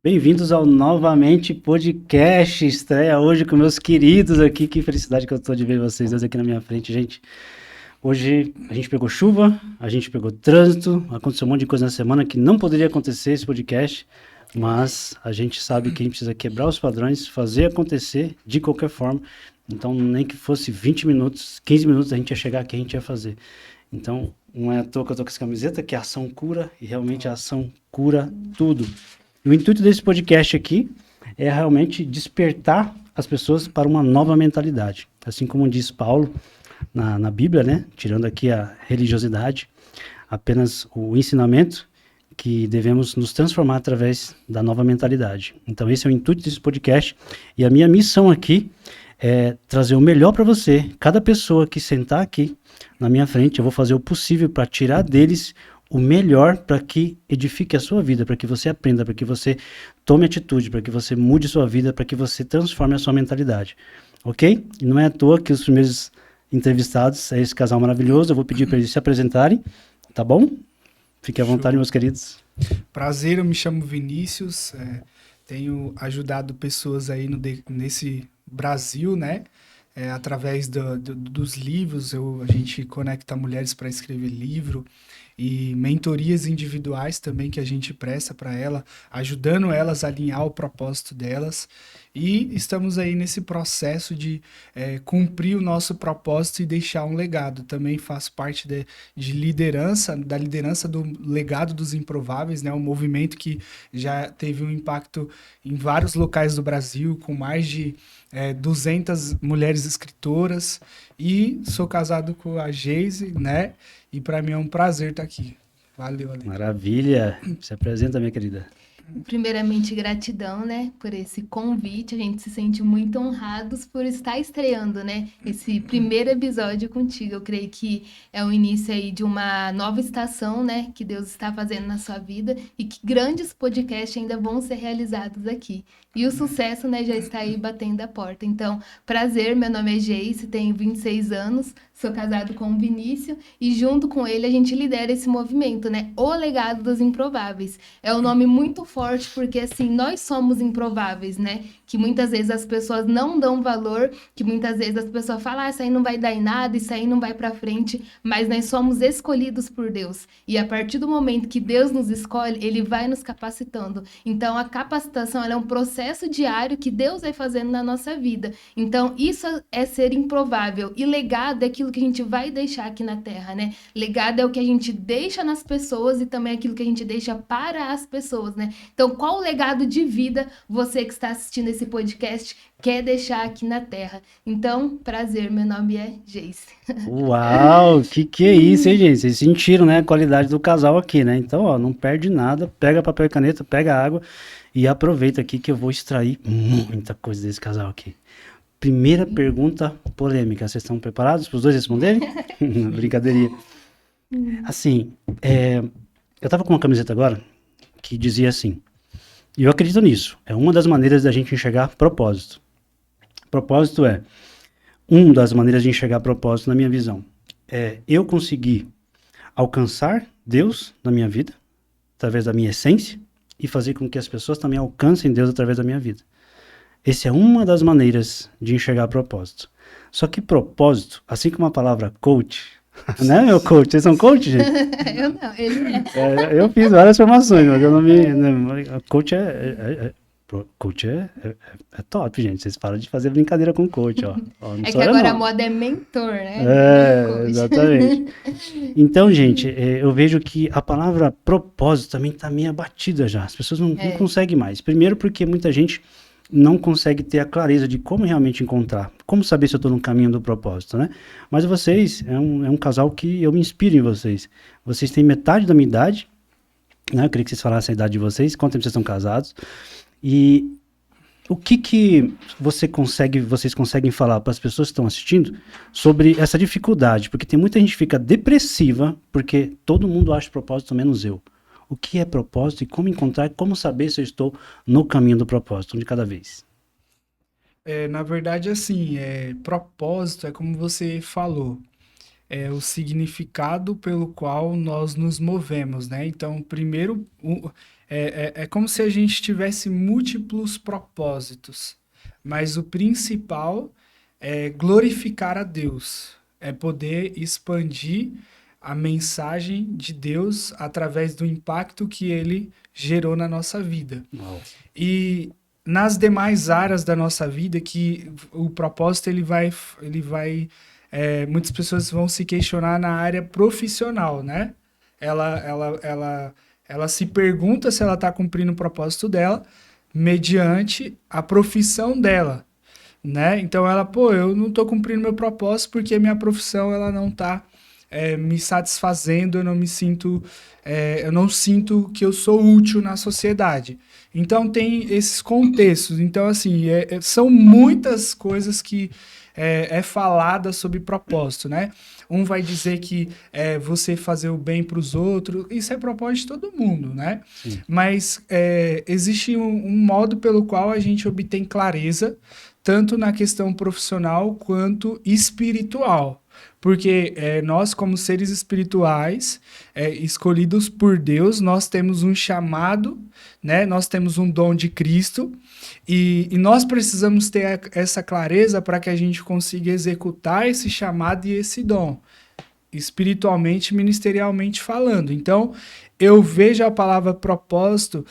Bem-vindos ao Novamente Podcast, estreia hoje com meus queridos aqui, que felicidade que eu tô de ver vocês dois aqui na minha frente, gente. Hoje a gente pegou chuva, a gente pegou trânsito, aconteceu um monte de coisa na semana que não poderia acontecer esse podcast, mas a gente sabe que a gente precisa quebrar os padrões, fazer acontecer de qualquer forma, então nem que fosse 20 minutos, 15 minutos a gente ia chegar aqui, a gente ia fazer. Então, não é à toa que eu tô com essa camiseta, que a ação cura, e realmente a ação cura tudo. O intuito desse podcast aqui é realmente despertar as pessoas para uma nova mentalidade. Assim como diz Paulo na Bíblia, né? Tirando aqui a religiosidade, apenas o ensinamento que devemos nos transformar através da nova mentalidade. Então esse é o intuito desse podcast e a minha missão aqui é trazer o melhor para você. Cada pessoa que sentar aqui na minha frente, eu vou fazer o possível para tirar deles o melhor para que edifique a sua vida, para que você aprenda, para que você tome atitude, para que você mude sua vida, para que você transforme a sua mentalidade. Ok? E não é à toa que os primeiros entrevistados é esse casal maravilhoso. Eu vou pedir para eles se apresentarem, tá bom? Fiquem à vontade, Show. meus queridos. Prazer, eu me chamo Vinícius, tenho ajudado pessoas aí nesse Brasil, né? Através dos livros, a gente conecta mulheres para escrever livro e mentorias individuais também que a gente presta para ela, ajudando elas a alinhar o propósito delas. E estamos aí nesse processo de cumprir o nosso propósito e deixar um legado. Também faço parte de liderança, da liderança do Legado dos Improváveis, né? Um movimento que já teve um impacto em vários locais do Brasil, com mais de 200 mulheres escritoras, e sou casado com a Geise, né? E para mim é um prazer estar aqui. Valeu, Ale. Maravilha. Se apresenta, minha querida. Primeiramente, gratidão, né, por esse convite. A gente se sente muito honrados por estar estreando, né, esse primeiro episódio contigo. Eu creio que é o início aí de uma nova estação, né, que Deus está fazendo na sua vida e que grandes podcasts ainda vão ser realizados aqui. E o sucesso, né, já está aí batendo a porta. Então, prazer, meu nome é Geise, tenho 26 anos, sou casado com o Vinícius e junto com ele a gente lidera esse movimento, né, O Legado dos Improváveis. É um nome muito forte porque, assim, nós somos improváveis, né? Que muitas vezes as pessoas não dão valor, que muitas vezes as pessoas falam, isso aí não vai dar em nada, isso aí não vai pra frente, mas nós somos escolhidos por Deus. E a partir do momento que Deus nos escolhe, Ele vai nos capacitando. Então, a capacitação ela é um processo diário que Deus vai fazendo na nossa vida. Então, isso é ser improvável. E legado é aquilo que a gente vai deixar aqui na Terra, né? Legado é o que a gente deixa nas pessoas e também aquilo que a gente deixa para as pessoas, né? Então, qual o legado de vida você que está assistindo esse podcast quer deixar aqui na Terra? Então, prazer, meu nome é Geise. Uau, que é isso, hein, gente? Vocês sentiram, né, a qualidade do casal aqui, né? Então, ó, não perde nada, pega papel e caneta, pega água e aproveita aqui que eu vou extrair muita coisa desse casal aqui. Primeira pergunta polêmica, vocês estão preparados para os dois responderem? Brincadeirinha. Assim, eu tava com uma camiseta agora que dizia assim, e eu acredito nisso, é uma das maneiras da gente enxergar propósito. Propósito uma das maneiras de enxergar propósito na minha visão. É eu conseguir alcançar Deus na minha vida, através da minha essência, e fazer com que as pessoas também alcancem Deus através da minha vida. Essa é uma das maneiras de enxergar propósito. Só que propósito, assim como a palavra coach, né, meu coach? Vocês são coach, gente? Eu não, ele é. Eu fiz várias formações, mas eu não me... Coach coach é top, gente. Vocês param de fazer brincadeira com coach, ó. Não É sou que eu, agora a não. moda é mentor, né? Não é coach. Exatamente. Então, gente, eu vejo que a palavra propósito também está meio abatida já. As pessoas não conseguem mais. Primeiro porque muita gente não consegue ter a clareza de como realmente encontrar. Como saber se eu estou no caminho do propósito, né? Mas vocês, é um casal que eu me inspiro em vocês. Vocês têm metade da minha idade, né? Eu queria que vocês falassem a idade de vocês, quanto tempo vocês estão casados. E o que vocês conseguem falar para as pessoas que estão assistindo sobre essa dificuldade? Porque tem muita gente que fica depressiva porque todo mundo acha propósito, menos eu. O que é propósito e como encontrar, como saber se eu estou no caminho do propósito, um de cada vez? Na verdade, assim, propósito é como você falou. o significado pelo qual nós nos movemos, né? Então, primeiro, é como se a gente tivesse múltiplos propósitos, mas o principal é glorificar a Deus, é poder expandir a mensagem de Deus através do impacto que ele gerou na nossa vida. Uau. E nas demais áreas da nossa vida, que o propósito muitas pessoas vão se questionar na área profissional, né? Ela se pergunta se ela está cumprindo o propósito dela mediante a profissão dela, né? Então eu não estou cumprindo meu propósito porque minha profissão ela não está me satisfazendo, eu não sinto que eu sou útil na sociedade. Então tem esses contextos. Então, assim, são muitas coisas que é falada sobre propósito, né? Um vai dizer que você fazer o bem para os outros, isso é propósito de todo mundo, né? Sim. Mas existe um modo pelo qual a gente obtém clareza, tanto na questão profissional quanto espiritual. Porque nós, como seres espirituais, escolhidos por Deus, nós temos um chamado, né? Nós temos um dom de Cristo e nós precisamos ter essa clareza para que a gente consiga executar esse chamado e esse dom, espiritualmente, ministerialmente falando. Então, eu vejo a palavra propósito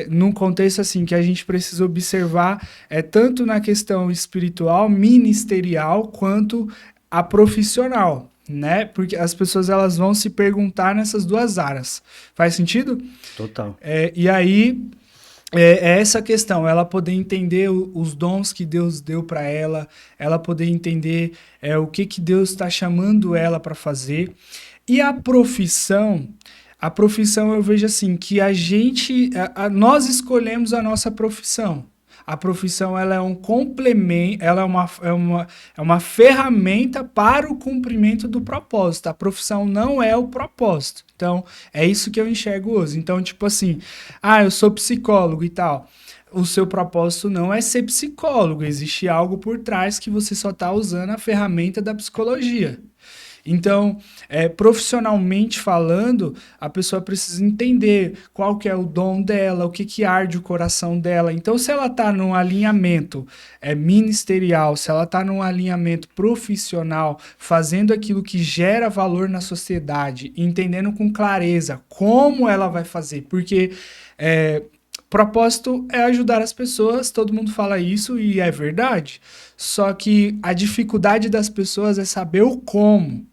num contexto assim que a gente precisa observar tanto na questão espiritual, ministerial, quanto a profissional, né? Porque as pessoas elas vão se perguntar nessas duas áreas. Faz sentido? Total. E aí essa questão, ela poder entender os dons que Deus deu para ela poder entender o que Deus está chamando ela para fazer. E a profissão eu vejo assim, que nós escolhemos a nossa profissão. A profissão ela é um complemento, ela é uma ferramenta para o cumprimento do propósito. A profissão não é o propósito. Então, é isso que eu enxergo hoje. Então, tipo assim, eu sou psicólogo e tal. O seu propósito não é ser psicólogo. Existe algo por trás que você só está usando a ferramenta da psicologia. Então, profissionalmente falando, a pessoa precisa entender qual que é o dom dela, o que arde o coração dela. Então, se ela está num alinhamento ministerial, se ela está num alinhamento profissional, fazendo aquilo que gera valor na sociedade, entendendo com clareza como ela vai fazer, porque propósito é ajudar as pessoas, todo mundo fala isso e é verdade, só que a dificuldade das pessoas é saber o como.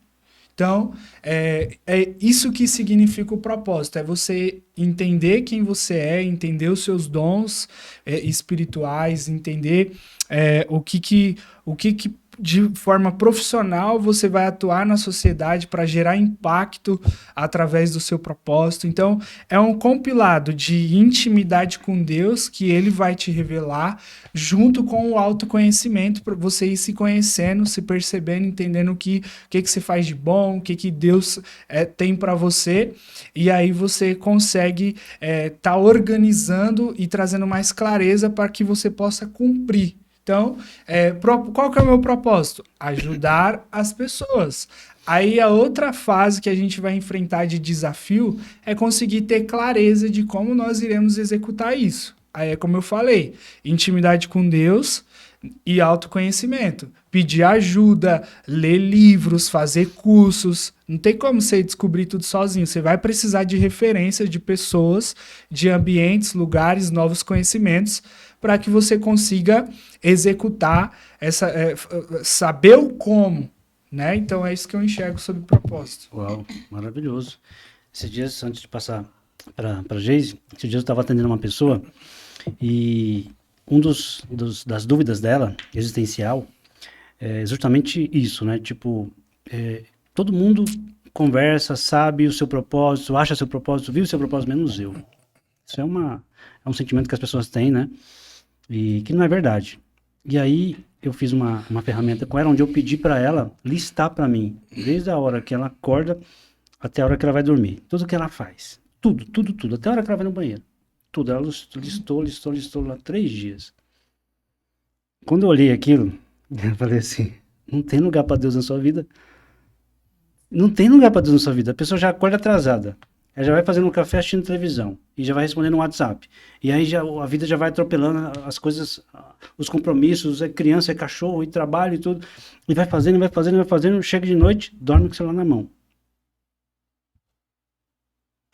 Então, é isso que significa o propósito, é você entender quem você entender os seus dons espirituais, entender o que de forma profissional você vai atuar na sociedade para gerar impacto através do seu propósito. Então, é um compilado de intimidade com Deus que ele vai te revelar junto com o autoconhecimento para você ir se conhecendo, se percebendo, entendendo o que você faz de bom, o que Deus tem para você, e aí você consegue tá organizando e trazendo mais clareza para que você possa cumprir. Então, qual que é o meu propósito? Ajudar as pessoas. Aí a outra fase que a gente vai enfrentar de desafio é conseguir ter clareza de como nós iremos executar isso. Aí é como eu falei, intimidade com Deus e autoconhecimento. Pedir ajuda, ler livros, fazer cursos. Não tem como você descobrir tudo sozinho. Você vai precisar de referências de pessoas, de ambientes, lugares, novos conhecimentos, para que você consiga executar, saber o como, né? Então é isso que eu enxergo sobre propósito. Uau, maravilhoso. Esses dias, antes de passar para Geise, esses dias eu estava atendendo uma pessoa e das dúvidas dela, existencial, é justamente isso, né? Tipo, todo mundo conversa, sabe o seu propósito, acha seu propósito, vive o seu propósito, menos eu. Isso é um sentimento que as pessoas têm, né? E que não é verdade. E aí eu fiz uma ferramenta com ela, onde eu pedi para ela listar para mim, desde a hora que ela acorda até a hora que ela vai dormir, tudo que ela faz, tudo, até a hora que ela vai no banheiro, tudo. Ela listou lá 3 dias. Quando eu olhei aquilo, eu falei assim, não tem lugar para Deus na sua vida? Não tem lugar para Deus na sua vida. A pessoa já acorda atrasada. Ela já vai fazendo um café assistindo televisão. E já vai respondendo no WhatsApp. E aí a vida já vai atropelando as coisas, os compromissos, é criança, é cachorro, e trabalho e tudo. E vai fazendo, vai fazendo, vai fazendo. Chega de noite, dorme com o celular na mão.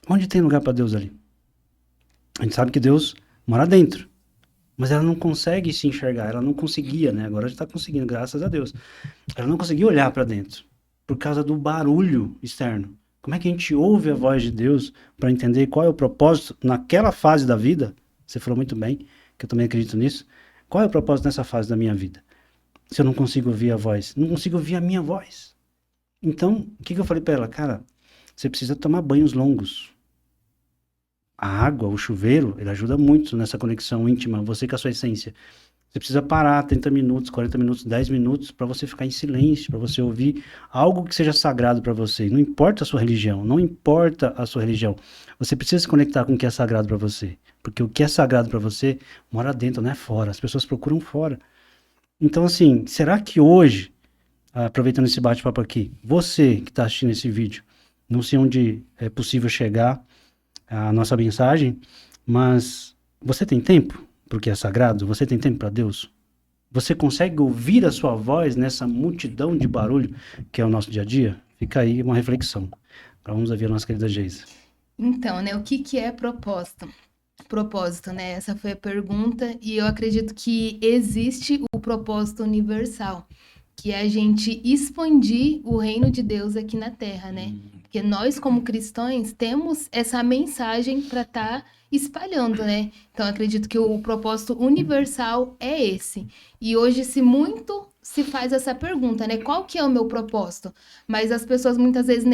Onde tem lugar para Deus ali? A gente sabe que Deus mora dentro. Mas ela não consegue se enxergar. Ela não conseguia, né? Agora já está conseguindo, graças a Deus. Ela não conseguia olhar para dentro. Por causa do barulho externo. Como é que a gente ouve a voz de Deus para entender qual é o propósito naquela fase da vida? Você falou muito bem, que eu também acredito nisso. Qual é o propósito nessa fase da minha vida? Se eu não consigo ouvir a voz, não consigo ouvir a minha voz. Então, o que eu falei para ela? Cara, você precisa tomar banhos longos. A água, o chuveiro, ele ajuda muito nessa conexão íntima, você com a sua essência. Você precisa parar 30 minutos, 40 minutos, 10 minutos para você ficar em silêncio, para você ouvir algo que seja sagrado para você. Não importa a sua religião, não importa a sua religião. Você precisa se conectar com o que é sagrado para você. Porque o que é sagrado para você mora dentro, não é fora. As pessoas procuram fora. Então, assim, será que hoje, aproveitando esse bate-papo aqui, você que está assistindo esse vídeo, não sei onde é possível chegar a nossa mensagem, mas você tem tempo? Porque é sagrado, você tem tempo para Deus? Você consegue ouvir a sua voz nessa multidão de barulho que é o nosso dia a dia? Fica aí uma reflexão. Vamos ouvir a nossa querida Geisa. Então, né, o que que é propósito? Propósito, né? Essa foi a pergunta e eu acredito que existe o propósito universal, que é a gente expandir o reino de Deus aqui na Terra, né? Porque nós, como cristãos, temos essa mensagem para estar espalhando, né? Então, eu acredito que o propósito universal é esse. E hoje, muito se faz essa pergunta, né? Qual que é o meu propósito? Mas as pessoas muitas vezes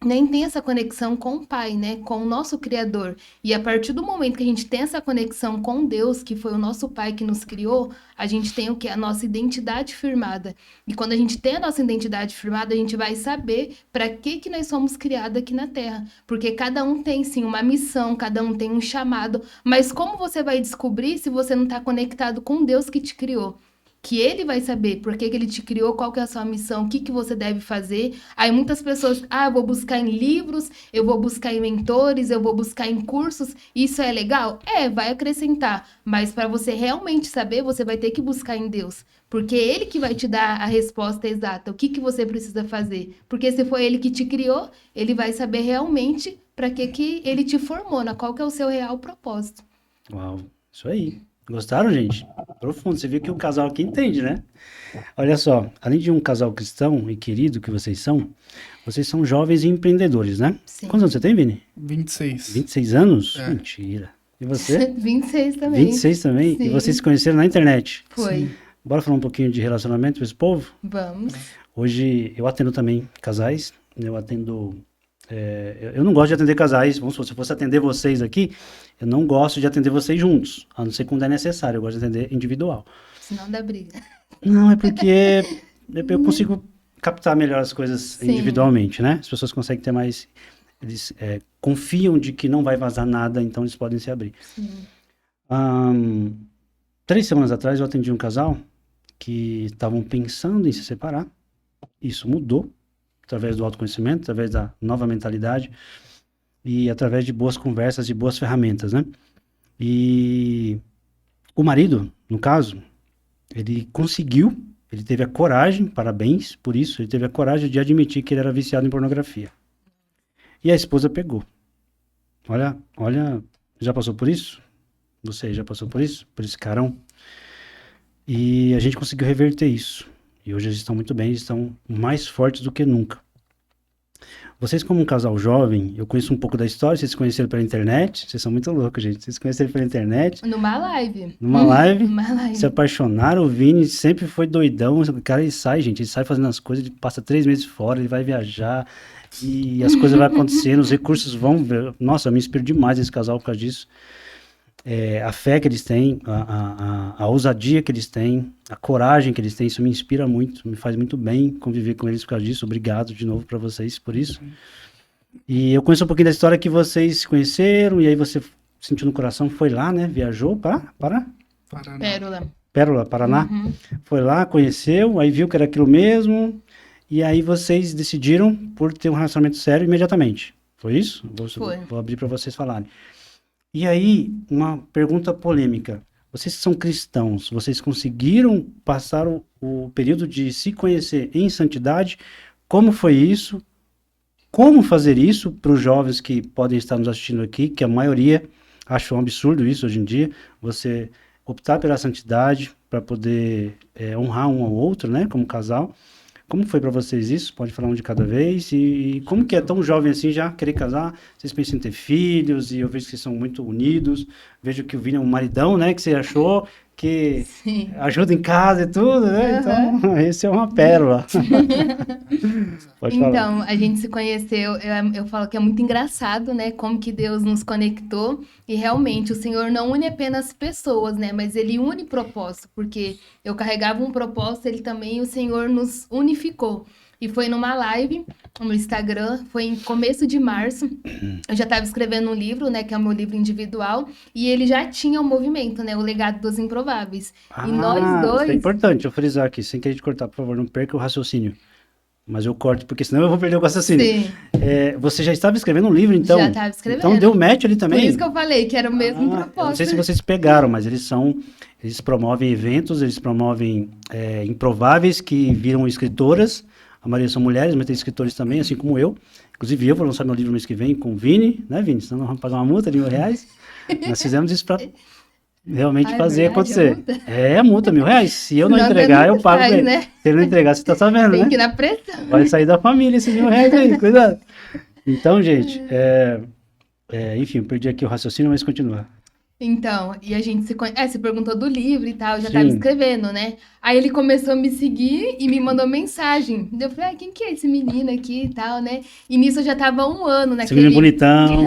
nem têm essa conexão com o Pai, né? Com o nosso Criador. E a partir do momento que a gente tem essa conexão com Deus, que foi o nosso Pai que nos criou, a gente tem o que? A nossa identidade firmada. E quando a gente tem a nossa identidade firmada, a gente vai saber para que nós somos criados aqui na Terra. Porque cada um tem, sim, uma missão, cada um tem um chamado. Mas como você vai descobrir se você não está conectado com Deus que te criou? Que ele vai saber por que ele te criou, qual que é a sua missão, o que você deve fazer. Aí muitas pessoas, eu vou buscar em livros, eu vou buscar em mentores, eu vou buscar em cursos. Isso é legal? Vai acrescentar. Mas para você realmente saber, você vai ter que buscar em Deus. Porque é ele que vai te dar a resposta exata, o que você precisa fazer. Porque se foi ele que te criou, ele vai saber realmente para que ele te formou, qual que é o seu real propósito. Uau, isso aí. Gostaram, gente? Profundo. Você viu que o casal aqui entende, né? Olha só, além de um casal cristão e querido que vocês são jovens e empreendedores, né? Sim. Quantos anos você tem, Vini? 26. 26 anos? É. Mentira. E você? 26 também. 26 também? Sim. E vocês se conheceram na internet? Foi. Sim. Bora falar um pouquinho de relacionamento com esse povo? Vamos. Hoje eu atendo também casais, eu atendo... eu não gosto de atender casais, vamos supor, se eu fosse atender vocês aqui, eu não gosto de atender vocês juntos, a não ser quando é necessário, eu gosto de atender individual. Senão dá briga. Não, é porque eu consigo captar melhor as coisas Sim. individualmente, né? As pessoas conseguem ter mais... Eles confiam de que não vai vazar nada, então eles podem se abrir. Sim. 3 semanas atrás eu atendi um casal que estavam pensando em se separar. Isso mudou através do autoconhecimento, através da nova mentalidade e através de boas conversas e boas ferramentas, né? E o marido, no caso, ele conseguiu, ele teve a coragem, parabéns por isso, ele teve a coragem de admitir que ele era viciado em pornografia. E a esposa pegou. Olha, já passou por isso? Você já passou por isso? Por esse carão? E a gente conseguiu reverter isso. E hoje eles estão muito bem, eles estão mais fortes do que nunca. Vocês, como um casal jovem, eu conheço um pouco da história, vocês se conheceram pela internet, vocês são muito loucos, gente. Vocês se conheceram pela internet. Numa live. Numa live, Numa live. se apaixonaram, o Vini sempre foi doidão. O cara, ele sai fazendo as coisas, ele passa 3 meses fora, ele vai viajar, e as coisas vão acontecendo, os recursos vão... Nossa, eu me inspiro demais esse casal por causa disso. A fé que eles têm, a ousadia que eles têm, a coragem que eles têm, isso me inspira muito, me faz muito bem conviver com eles por causa disso. Obrigado de novo para vocês por isso. E eu conheço um pouquinho da história que vocês se conheceram, e aí você sentiu no coração, foi lá, né? Viajou para Pérola. Pérola, Paraná. Uhum. Foi lá, conheceu, aí viu que era aquilo mesmo, E aí vocês decidiram por ter um relacionamento sério imediatamente. Foi isso? Foi. Vou abrir para vocês falarem. E aí, uma pergunta polêmica. Vocês que são cristãos, vocês conseguiram passar o período de se conhecer em santidade? Como foi isso? Como fazer isso para os jovens que podem estar nos assistindo aqui, que a maioria acha um absurdo isso hoje em dia, você optar pela santidade para poder honrar um ao outro, né, como casal. Como foi para vocês isso? Pode falar um de cada vez. E como que é tão jovem assim já querer casar? Vocês pensam em ter filhos e eu vejo que vocês são muito unidos. Vejo que o Vini é um maridão, né, que você achou, que Sim. ajuda em casa e tudo, né? Aham. Então, esse é uma pérola. Pode falar. Então, a gente se conheceu, eu falo que é muito engraçado, né? Como que Deus nos conectou. E realmente, o Senhor não une apenas pessoas, né? Mas Ele une propósito, porque eu carregava um propósito, Ele também, o Senhor nos unificou. E foi numa live no Instagram, foi em começo de março. Eu já estava escrevendo um livro, né? Que é o meu livro individual. E ele já tinha o movimento, né? O Legado dos Improváveis. E nós Isso é dois... importante eu frisar aqui, sem querer te cortar, por favor, não perca o raciocínio. Mas eu corto, porque senão eu vou perder o raciocínio. Sim, Você já estava escrevendo um livro, então? já estava escrevendo. Então deu match ali também? Por isso que eu falei que era o mesmo Eu não propósito. sei se vocês pegaram, mas eles promovem eventos, eles promovem improváveis que viram escritoras. A maioria são mulheres, mas tem escritores também, assim como eu. Inclusive eu vou lançar meu livro mês que vem com o Vini, né, Vini? Senão nós vamos pagar uma multa de R$ 1.000. Nós fizemos isso para realmente Ah, é fazer verdade, acontecer. A multa R$ 1.000. Se eu não Senão entregar, nunca eu pago sai, pra ele. né? Se ele não entregar, você tá sabendo, Tem né? que ir na pressão. Vai sair da família esses R$ 1.000 aí, cuidado. Então, gente, enfim, perdi aqui o raciocínio, mas continua. Então, e a gente se conhece. Você perguntou do livro e tal, eu já Sim. tava escrevendo, né? Aí ele começou a me seguir e me mandou mensagem. Eu falei, quem que é esse menino aqui e tal, né? E nisso eu já tava 1 ano Esse menino naquele. bonitão.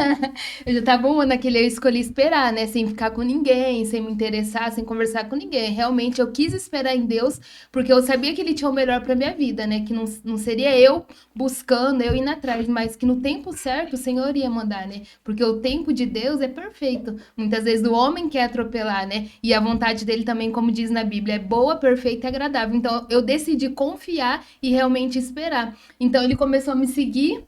Eu já tava 1 ano naquele, eu escolhi esperar, né? Sem ficar com ninguém, sem me interessar, sem conversar com ninguém. Realmente eu quis esperar em Deus, porque eu sabia que Ele tinha o melhor pra minha vida, né? Que não seria eu buscando, eu indo atrás, mas que no tempo certo o Senhor ia mandar, né? Porque o tempo de Deus é perfeito. Muitas vezes o homem quer atropelar, né? E a vontade dele também, como diz na Bíblia, é boa, perfeita e agradável. Então eu decidi confiar e realmente esperar. Então ele começou a me seguir.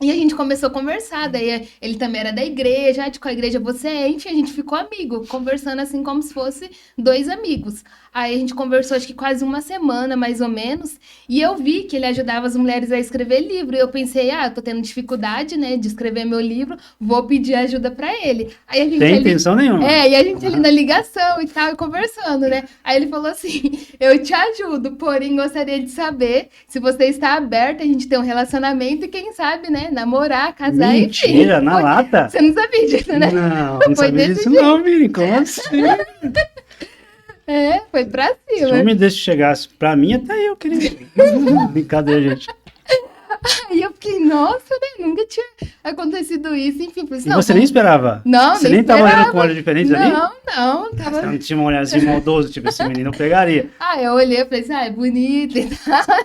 E a gente começou a conversar, daí ele também era da igreja, de qual igreja você é, enfim, a gente ficou amigo, conversando assim como se fosse 2 amigos. Aí a gente conversou acho que quase 1 semana, mais ou menos, e eu vi que ele ajudava as mulheres a escrever livro, e eu pensei, eu tô tendo dificuldade, né, de escrever meu livro, vou pedir ajuda pra ele. Aí a gente Sem intenção nenhuma. e a gente ali na ligação e tal, conversando, né? Aí ele falou assim, eu te ajudo, porém gostaria de saber se você está aberta a gente ter um relacionamento e quem sabe, né, namorar, casar, enfim. Mentira, na Foi- lata? Você não sabia disso, né? Não Foi sabia desse disso não, Vini. Como assim? Foi pra Se um cima. homem desse chegasse pra mim, até eu queria. Brincadeira, gente. Aí eu fiquei, nossa, né? Nunca tinha acontecido isso, enfim. Falei, assim, E não, você nem esperava? Não, Você nem nem tava olhando esperava. com olhos diferentes ali? Não, Você tava... não tinha uma olhada assim maldoso, tipo, esse menino eu pegaria. Eu olhei e falei assim, é bonito e tal.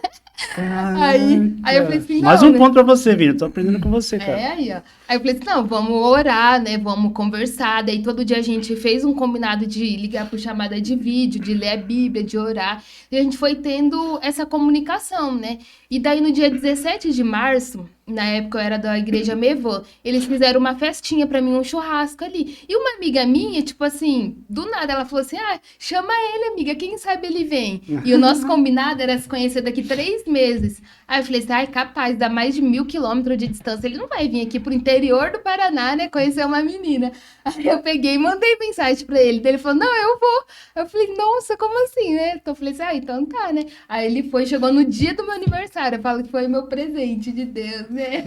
Aí eu falei assim, Mais não, um né? ponto pra você, Vini. Eu tô aprendendo com você, cara. Aí, ó. Aí eu falei assim, não, vamos orar, né? Vamos conversar. Daí todo dia a gente fez um combinado de ligar por chamada de vídeo, de ler a Bíblia, de orar. E a gente foi tendo essa comunicação, né? E daí no dia 17 de março, na época eu era da igreja Mevã, eles fizeram uma festinha pra mim, um churrasco ali. E uma amiga minha, tipo assim, do nada, ela falou assim, chama ele, amiga, quem sabe ele vem. E o nosso combinado era se conhecer daqui 3 meses. Aí eu falei assim, capaz, dá mais de 1.000 quilômetros de distância, ele não vai vir aqui pro interior do Paraná, né, conhecer uma menina. Aí eu peguei e mandei mensagem pra ele. Daí ele falou, não, eu vou. Eu falei, nossa, como assim, né? Então eu falei assim, então tá, né? Aí ele foi, chegou no dia do meu aniversário, eu falo que foi meu presente de Deus, né?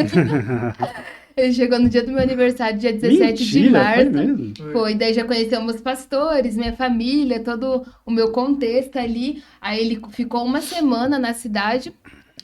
Ele chegou no dia do meu aniversário, dia 17 de Mentira, março. foi mesmo? Foi, daí já conheceu meus pastores, minha família, todo o meu contexto ali. Aí ele ficou 1 semana na cidade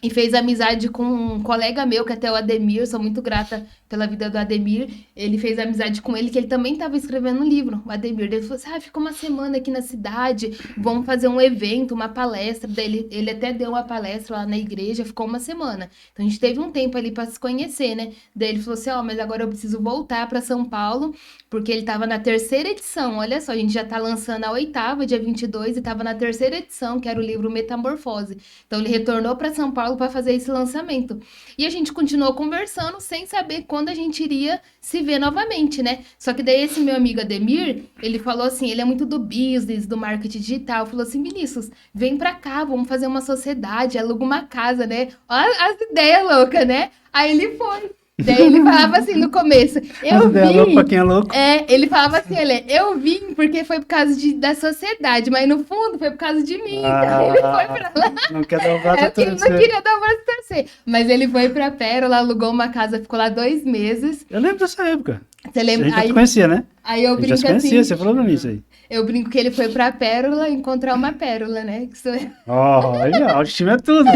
e fez amizade com um colega meu, que até é o Ademir, sou muito grata pela vida do Ademir. Ele fez amizade com ele, que ele também estava escrevendo um livro, o Ademir. Ele falou assim, ficou 1 semana aqui na cidade, vamos fazer um evento, uma palestra. Daí ele até deu uma palestra lá na igreja, ficou 1 semana. Então a gente teve um tempo ali para se conhecer, né? Daí ele falou assim, mas agora eu preciso voltar para São Paulo, porque ele estava na 3ª edição. Olha só, a gente já tá lançando a 8ª, dia 22, e estava na 3ª edição, que era o livro Metamorfose. Então ele retornou para São Paulo Paulo para fazer esse lançamento. E a gente continuou conversando sem saber quando a gente iria se ver novamente, né? Só que daí esse meu amigo Ademir, ele falou assim, ele é muito do business, do marketing digital, falou assim, Vinícius, vem pra cá, vamos fazer uma sociedade, aluga uma casa, né? Olha as ideias loucas, né? Aí ele foi. Daí ele falava assim no começo, eu louco pra vim... quem é louco. ele falava assim, eu vim porque foi por causa da sociedade, mas no fundo foi por causa de mim. Então ele foi pra lá. Não quer dar o braço a É porque ele não torcer. queria dar o braço a torcer. Mas ele foi pra Pérola, alugou uma casa, ficou lá 2 meses. Eu lembro dessa época. Você A lembra? gente já te conhecia, né? Aí eu A gente já brinco se conhecia, assim. você falou pra mim isso aí. Eu brinco que ele foi pra Pérola encontrar uma pérola, né? Que sou eu. Olha, autoestima é tudo.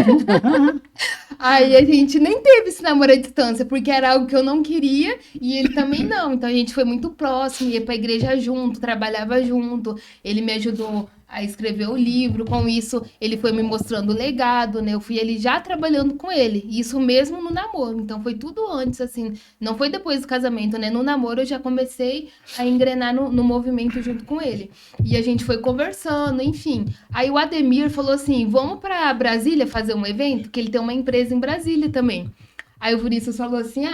Aí a gente nem teve esse namoro à distância, porque era algo que eu não queria e ele também não. Então a gente foi muito próximo, ia pra igreja junto, trabalhava junto. Ele me ajudou a escrever o livro. Com isso, ele foi me mostrando o legado, né? Eu fui ele já trabalhando com ele. Isso mesmo no namoro. Então foi tudo antes, assim. Não foi depois do casamento, né? No namoro eu já comecei a engrenar no movimento junto com ele. E a gente foi conversando, enfim. Aí o Ademir falou assim: vamos pra Brasília fazer um evento? Que ele tem uma empresa em Brasília também. Aí o Vinícius falou assim: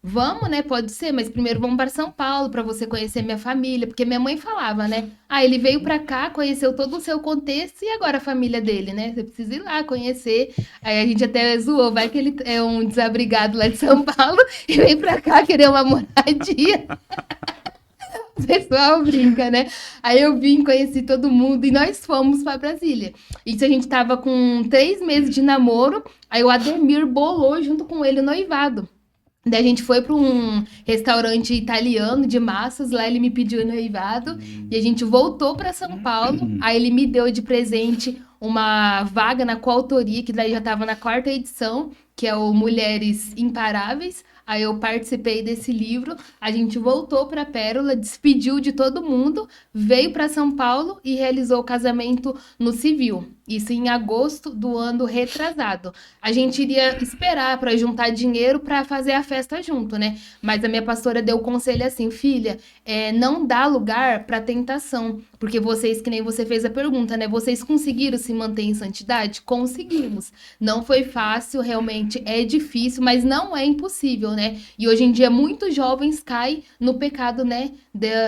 vamos, né? Pode ser, mas primeiro vamos para São Paulo para você conhecer minha família, porque minha mãe falava, né? Ele veio para cá, conheceu todo o seu contexto e agora a família dele, né? Você precisa ir lá conhecer. Aí a gente até zoou, vai que ele é um desabrigado lá de São Paulo e vem para cá querer uma moradia. O pessoal brinca, né? Aí eu vim, conheci todo mundo e nós fomos para Brasília. Isso a gente tava com 3 meses de namoro, aí o Ademir bolou junto com ele o noivado. Daí a gente foi para um restaurante italiano de massas, lá ele me pediu o noivado e a gente voltou para São Paulo. Aí ele me deu de presente uma vaga na coautoria, que daí já estava na 4ª edição, que é o Mulheres Imparáveis. Aí eu participei desse livro, a gente voltou para Pérola, despediu de todo mundo, veio para São Paulo e realizou o casamento no civil. Isso em agosto do ano retrasado. A gente iria esperar para juntar dinheiro para fazer a festa junto, né? Mas a minha pastora deu o conselho assim, filha, não dá lugar para tentação, porque vocês, que nem você fez a pergunta, né? Vocês conseguiram se manter em santidade? Conseguimos. Não foi fácil, realmente é difícil, mas não é impossível, né? E hoje em dia muitos jovens caem no pecado, né?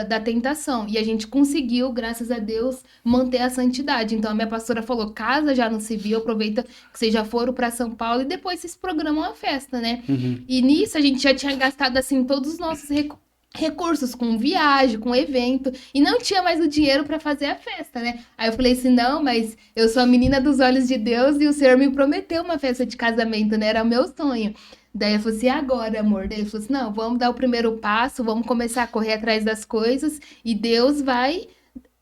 Da tentação. E a gente conseguiu, graças a Deus, manter a santidade. Então a minha pastora falou, casa já no civil, aproveita que vocês já foram para São Paulo e depois vocês programam a festa, né? E nisso a gente já tinha gastado, assim, todos os nossos recursos com viagem, com evento, e não tinha mais o dinheiro para fazer a festa, né? Aí eu falei assim, não, mas eu sou a menina dos olhos de Deus e o Senhor me prometeu uma festa de casamento, né? Era o meu sonho. Daí eu falei assim, agora, amor? Daí ele falou assim, não, vamos dar o primeiro passo, vamos começar a correr atrás das coisas e Deus vai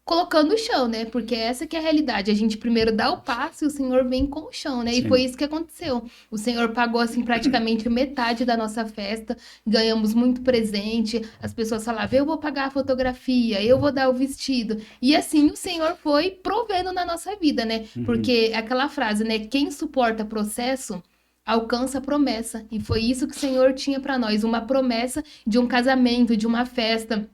colocando o chão, né? Porque essa que é a realidade. A gente primeiro dá o passo e o Senhor vem com o chão, né? Sim. E foi isso que aconteceu. O Senhor pagou, assim, praticamente metade da nossa festa. Ganhamos muito presente. As pessoas falavam, eu vou pagar a fotografia, eu vou dar o vestido. E assim o Senhor foi provendo na nossa vida, né? Porque é aquela frase, né? Quem suporta processo alcança a promessa. E foi isso que o Senhor tinha para nós. Uma promessa de um casamento, de uma festa,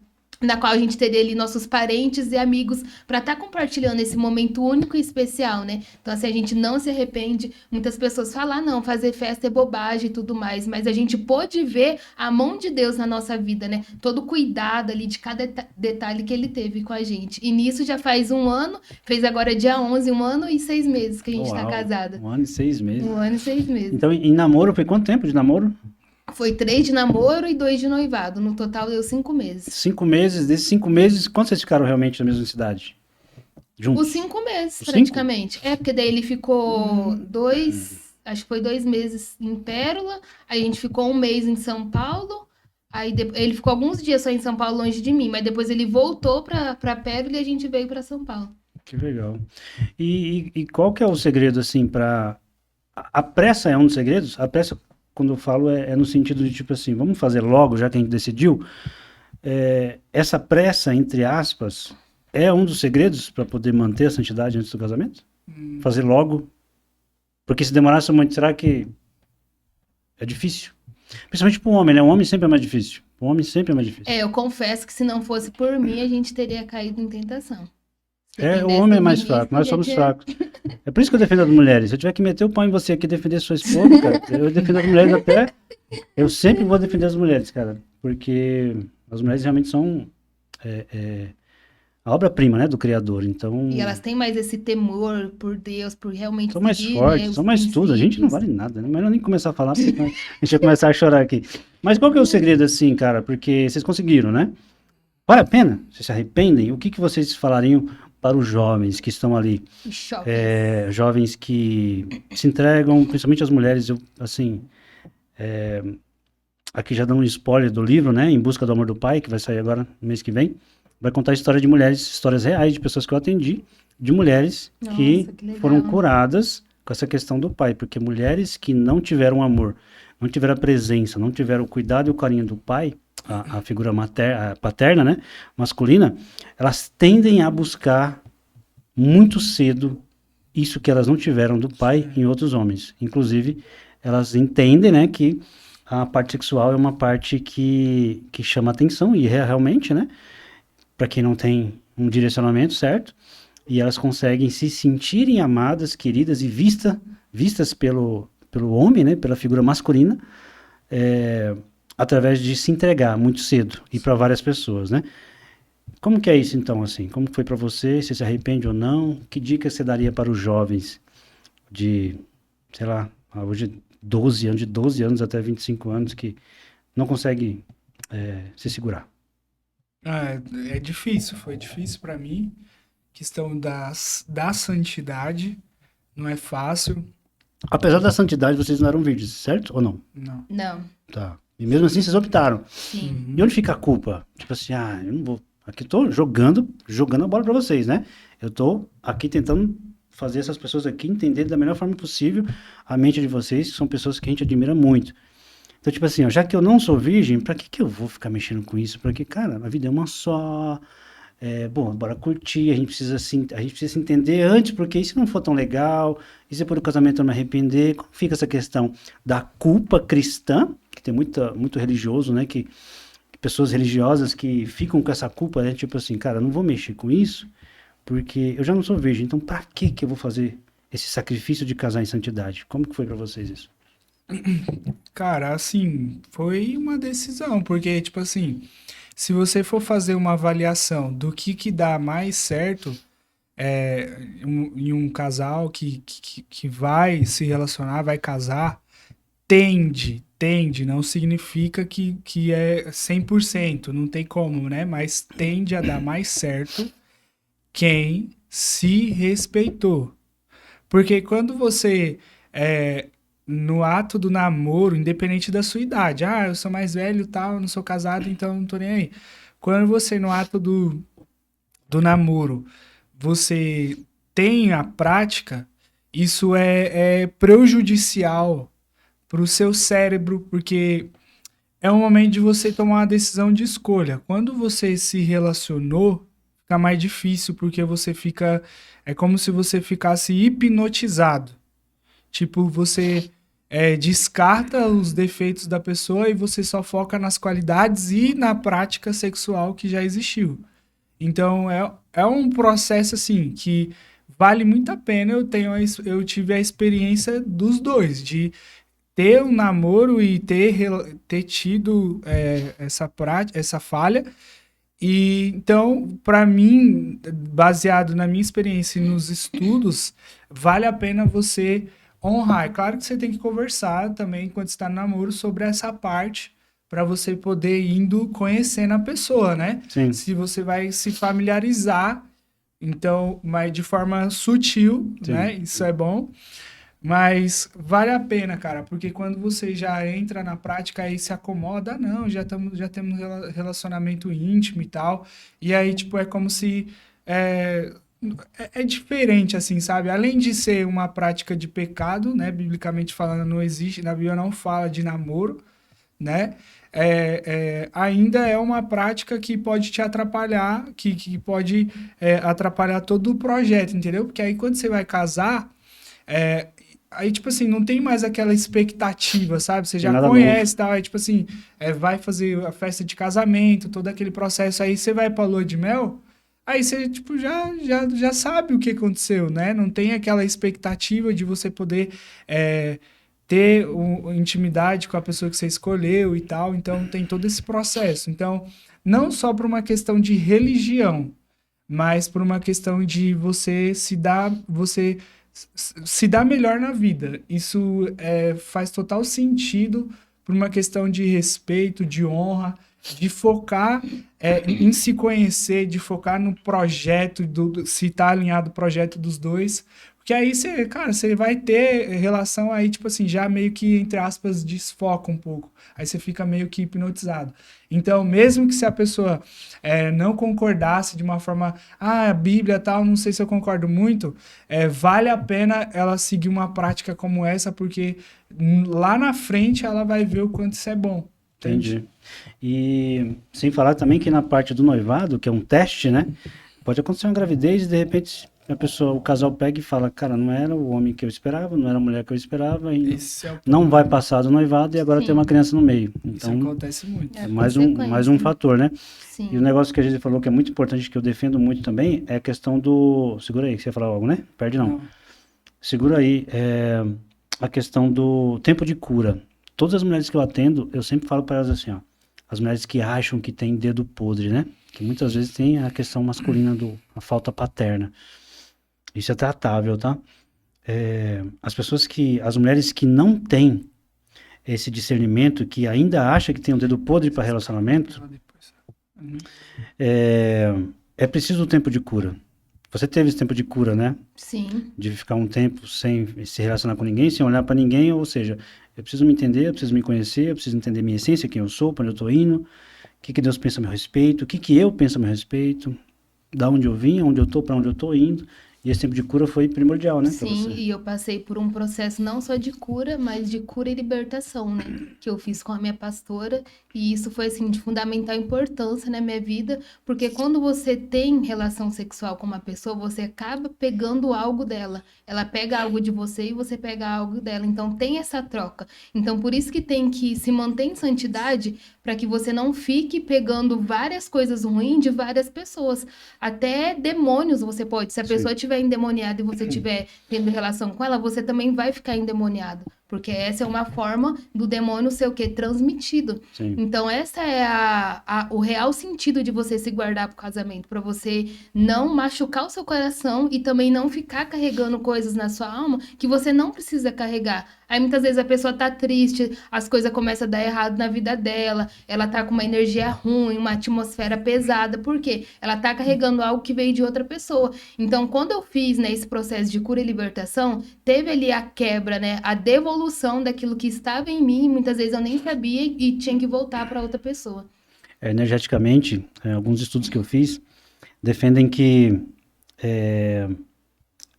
na qual a gente teria ali nossos parentes e amigos para estar compartilhando esse momento único e especial, né? Então, assim, a gente não se arrepende. Muitas pessoas falam, não, fazer festa é bobagem e tudo mais, mas a gente pôde ver a mão de Deus na nossa vida, né? Todo o cuidado ali de cada detalhe que ele teve com a gente. E nisso já faz 1 ano, fez agora dia 11, 1 ano e 6 meses que a gente tá casada. 1 ano e 6 meses. 1 ano e 6 meses. Então, em namoro, foi quanto tempo de namoro? Foi 3 de namoro e 2 de noivado. No total deu 5 meses. 5 meses. Desses 5 meses, quantos vocês ficaram realmente na mesma cidade? Juntos? Os 5 meses, Os praticamente. Porque daí ele ficou 2, acho que foi 2 meses em Pérola, aí a gente ficou 1 mês em São Paulo, aí ele ficou alguns dias só em São Paulo, longe de mim, mas depois ele voltou pra Pérola e a gente veio pra São Paulo. Que legal. E qual que é o segredo, assim, para... A pressa é um dos segredos? A pressa, quando eu falo, é no sentido de, tipo assim, vamos fazer logo, já que a gente decidiu. Essa pressa, entre aspas, é um dos segredos para poder manter a santidade antes do casamento? Fazer logo? Porque se demorasse muito, será que é difícil? Principalmente para um homem, né? Um homem sempre é mais difícil. Eu confesso que se não fosse por mim, a gente teria caído em tentação. É, o dessa homem é mais Vinícius, fraco, nós já somos tinha- fracos. É por isso que eu defendo as mulheres. Se eu tiver que meter o pau em você aqui e defender sua esposa, cara, eu defendo as mulheres até. Eu sempre vou defender as mulheres, cara, porque as mulheres realmente são a obra-prima, né, do Criador. Então, E elas têm mais esse temor por Deus, por realmente são mais seguir, né, fortes, os são mais tudo. A gente não princípios. vale nada, né? Melhor nem começar a falar, porque senão a gente vai começar a chorar aqui. Mas qual que é o segredo, assim, cara? Porque vocês conseguiram, né? Vale a pena? Vocês se arrependem? O que que vocês falariam para os jovens que estão ali? Os jovens. Jovens que se entregam, principalmente as mulheres, eu, assim, aqui já dá um spoiler do livro, né? Em Busca do Amor do Pai, que vai sair agora no mês que vem. Vai contar a história de mulheres, histórias reais de pessoas que eu atendi, de mulheres Nossa, que que legal. foram curadas com essa questão do pai, porque mulheres que não tiveram amor, não tiveram a presença, não tiveram o cuidado e o carinho do pai, a figura paterna, né, masculina, elas tendem a buscar muito cedo isso que elas não tiveram do pai em outros homens. Inclusive, elas entendem, né, que a parte sexual é uma parte que chama atenção, e realmente, né, para quem não tem um direcionamento certo, e elas conseguem se sentirem amadas, queridas e vistas pelo homem, né, pela figura masculina, através de se entregar muito cedo e para várias pessoas, né? Como que é isso então, assim? Como foi para você? Você se arrepende ou não? Que dica você daria para os jovens de, sei lá, hoje 12 anos, de 12 anos até 25 anos que não conseguem se segurar? É difícil, foi difícil para mim. Questão da santidade, não é fácil, Apesar da santidade, vocês não eram virgens, certo? Ou não? não. Não, Tá. E mesmo assim vocês optaram. sim. E onde fica a culpa? Tipo assim, eu não vou. Aqui eu tô jogando a bola pra vocês, né? Eu tô aqui tentando fazer essas pessoas aqui entenderem da melhor forma possível a mente de vocês, que são pessoas que a gente admira muito. Então, tipo assim, ó, já que eu não sou virgem, pra que eu vou ficar mexendo com isso? Porque, cara, a vida é uma só. Bom, bora curtir, a gente precisa se entender antes, porque e se não for tão legal, e se por o casamento eu me arrepender, como fica essa questão da culpa cristã, que tem muito religioso, né, que pessoas religiosas que ficam com essa culpa, né, tipo assim, cara, eu não vou mexer com isso, porque eu já não sou virgem, então pra que eu vou fazer esse sacrifício de casar em santidade? Como que foi pra vocês isso? Cara, assim, foi uma decisão, porque, tipo assim, se você for fazer uma avaliação do que dá mais certo em um casal que vai se relacionar, vai casar, tende, não significa que é 100%, não tem como, né? Mas tende a dar mais certo quem se respeitou. Porque quando você, no ato do namoro, independente da sua idade, eu sou mais velho e tal, eu não sou casado, então não tô nem aí. Quando você, no ato do namoro, você tem a prática, isso é prejudicial para o seu cérebro, porque é um momento de você tomar uma decisão de escolha. Quando você se relacionou, fica mais difícil, porque você fica. É como se você ficasse hipnotizado. Tipo, você descarta os defeitos da pessoa e você só foca nas qualidades e na prática sexual que já existiu. Então, é um processo, assim, que vale muito a pena. Eu tive a experiência dos dois, de ter um namoro e ter tido essa falha. E então, para mim, baseado na minha experiência e nos estudos, vale a pena você honrar. É claro que você tem que conversar também, quando está no namoro, sobre essa parte, para você poder indo conhecendo a pessoa, né? Sim. Se você vai se familiarizar, então, mas de forma sutil, Sim. né? Isso é bom. Mas vale a pena, cara, porque quando você já entra na prática aí se acomoda, não, já temos relacionamento íntimo e tal. E aí, tipo, é como se é diferente, assim, sabe? Além de ser uma prática de pecado, né? Biblicamente falando, não existe, na Bíblia não fala de namoro, né? Ainda é uma prática que pode te atrapalhar, que pode atrapalhar todo o projeto, entendeu? Porque aí quando você vai casar, aí, tipo assim, não tem mais aquela expectativa, sabe? Você já conhece e tal, aí, tipo assim, vai fazer a festa de casamento, todo aquele processo, aí você vai pra lua de mel, Aí você, tipo, já sabe o que aconteceu, né? Não tem aquela expectativa de você poder ter intimidade com a pessoa que você escolheu e tal. Então, tem todo esse processo. Então, não só por uma questão de religião, mas por uma questão de se dar melhor na vida. Isso faz total sentido por uma questão de respeito, de honra, de focar em se conhecer, de focar no projeto, se está alinhado o projeto dos dois. Porque aí você vai ter relação aí, tipo assim, já meio que, entre aspas, desfoca um pouco. Aí você fica meio que hipnotizado. Então, mesmo que se a pessoa não concordasse de uma forma, a Bíblia tal, não sei se eu concordo muito, vale a pena ela seguir uma prática como essa, porque lá na frente ela vai ver o quanto isso é bom. Entende? Entendi. E sem falar também que na parte do noivado, que é um teste, né? Pode acontecer uma gravidez e de repente o casal pega e fala, cara, não era o homem que eu esperava, não era a mulher que eu esperava, e Esse é o não problema. vai passar do noivado e agora Sim. tem uma criança no meio. Isso Então, acontece muito. É mais consequência. um fator, né? Sim. E o negócio que a gente falou que é muito importante, que eu defendo muito também, é a questão do... Segura aí, que você ia falar algo, né? Perde não. Segura aí. A questão do tempo de cura. Todas as mulheres que eu atendo, eu sempre falo para elas assim, ó. As mulheres que acham que tem dedo podre, né? Que muitas vezes tem a questão masculina a falta paterna. Isso é tratável, tá? As mulheres que não têm esse discernimento, que ainda acham que tem um dedo podre para relacionamento, é preciso um tempo de cura. Você teve esse tempo de cura, né? Sim. De ficar um tempo sem se relacionar com ninguém, sem olhar para ninguém, ou seja, eu preciso me entender, eu preciso me conhecer, eu preciso entender minha essência, quem eu sou, para onde eu estou indo, o que Deus pensa a meu respeito, o que eu penso a meu respeito, da onde eu vim, onde eu estou, para onde eu estou indo. E esse tempo de cura foi primordial, né? Sim, e eu passei por um processo não só de cura, mas de cura e libertação, né? Que eu fiz com a minha pastora. E isso foi, assim, de fundamental importância na minha vida, porque quando você tem relação sexual com uma pessoa, você acaba pegando algo dela. Ela pega algo de você e você pega algo dela. Então, tem essa troca. Então, por isso que tem que se manter em santidade, para que você não fique pegando várias coisas ruins de várias pessoas. Até demônios você pode. Se a pessoa estiver endemoniada e você estiver tendo relação com ela, você também vai ficar endemoniado. Porque essa é uma forma do demônio ser o quê? Transmitido. Sim. Então, essa é o real sentido de você se guardar pro casamento. Para você não machucar o seu coração e também não ficar carregando coisas na sua alma que você não precisa carregar. Aí, muitas vezes, a pessoa tá triste, as coisas começam a dar errado na vida dela, ela tá com uma energia ruim, uma atmosfera pesada. Por quê? Ela tá carregando algo que veio de outra pessoa. Então, quando eu fiz, né, esse processo de cura e libertação, teve ali a quebra, né, a devolução daquilo que estava em mim, muitas vezes eu nem sabia e tinha que voltar para outra pessoa. Energeticamente, alguns estudos que eu fiz defendem que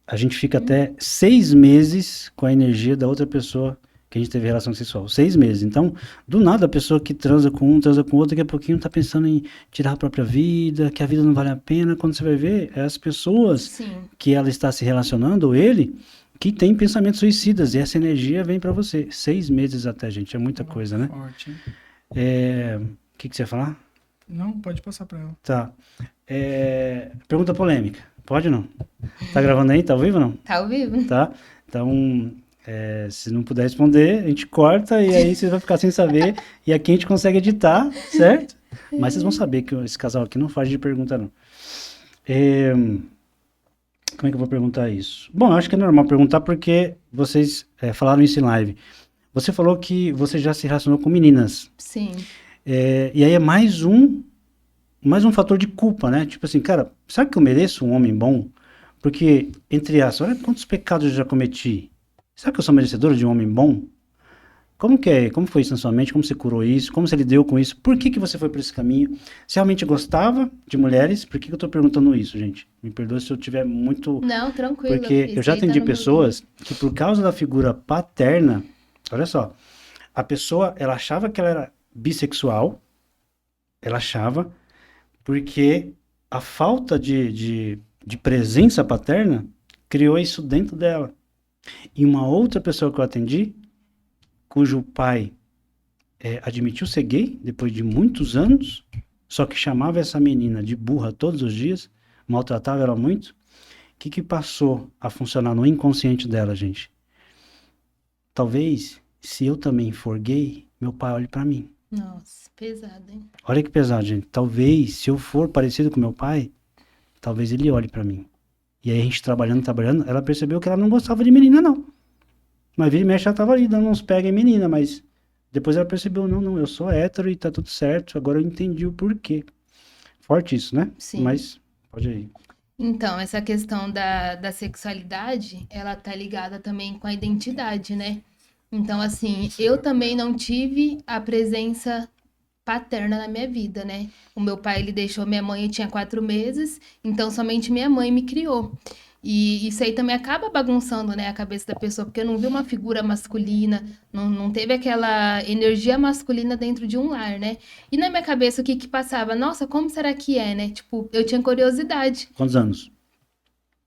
a gente fica até 6 meses com a energia da outra pessoa que a gente teve relação sexual. 6 meses. Então, do nada, a pessoa que transa com um, transa com outro, daqui a pouquinho tá pensando em tirar a própria vida, que a vida não vale a pena. Quando você vai ver, é as pessoas Sim. que ela está se relacionando, ou ele, que tem pensamentos suicidas. E essa energia vem para você. 6 meses até, gente. É muita coisa, né? Forte, hein? O que você ia falar? Não, pode passar para ela. Tá. Pergunta polêmica. Pode ou não? Tá gravando aí? Tá ao vivo ou não? Tá ao vivo? Tá? Então, se não puder responder, a gente corta e aí você vai ficar sem saber. E aqui a gente consegue editar, certo? Mas vocês vão saber que esse casal aqui não faz de pergunta, não. Como é que eu vou perguntar isso? Bom, eu acho que é normal perguntar porque vocês falaram isso em live. Você falou que você já se relacionou com meninas. Sim. E aí é mais um fator de culpa, né? Tipo assim, cara, será que eu mereço um homem bom? Porque, entre aspas, olha quantos pecados eu já cometi. Será que eu sou merecedor de um homem bom? Como foi isso na sua mente? Como você curou isso? Como você lidou com isso? Por que você foi por esse caminho? Você realmente gostava de mulheres? Por que eu tô perguntando isso, gente? Me perdoe se eu tiver muito... Não, tranquilo. Porque eu já atendi pessoas que por causa da figura paterna, olha só, a pessoa, ela achava que ela era bissexual, ela achava, porque a falta de presença paterna criou isso dentro dela. E uma outra pessoa que eu atendi, cujo pai admitiu ser gay depois de muitos anos, só que chamava essa menina de burra todos os dias, maltratava ela muito. O que passou a funcionar no inconsciente dela, gente? Talvez, se eu também for gay, meu pai olhe pra mim. Nossa, pesado, hein? Olha que pesado, gente. Talvez, se eu for parecido com meu pai, talvez ele olhe pra mim. E aí a gente trabalhando, ela percebeu que ela não gostava de menina, não. Mas vira e mexe, ela tava ali dando uns pega em menina, mas depois ela percebeu, não, eu sou hétero e tá tudo certo, agora eu entendi o porquê. Forte isso, né? Sim. Mas, pode ir. Então, essa questão da sexualidade, ela tá ligada também com a identidade, né? Então, assim, eu também não tive a presença paterna na minha vida, né? O meu pai, ele deixou minha mãe, eu tinha 4 meses, então somente minha mãe me criou. E isso aí também acaba bagunçando, né, a cabeça da pessoa, porque não viu uma figura masculina, não teve aquela energia masculina dentro de um lar, né? E na minha cabeça, o que que passava? Nossa, como será que é, né? Tipo, eu tinha curiosidade. Quantos anos?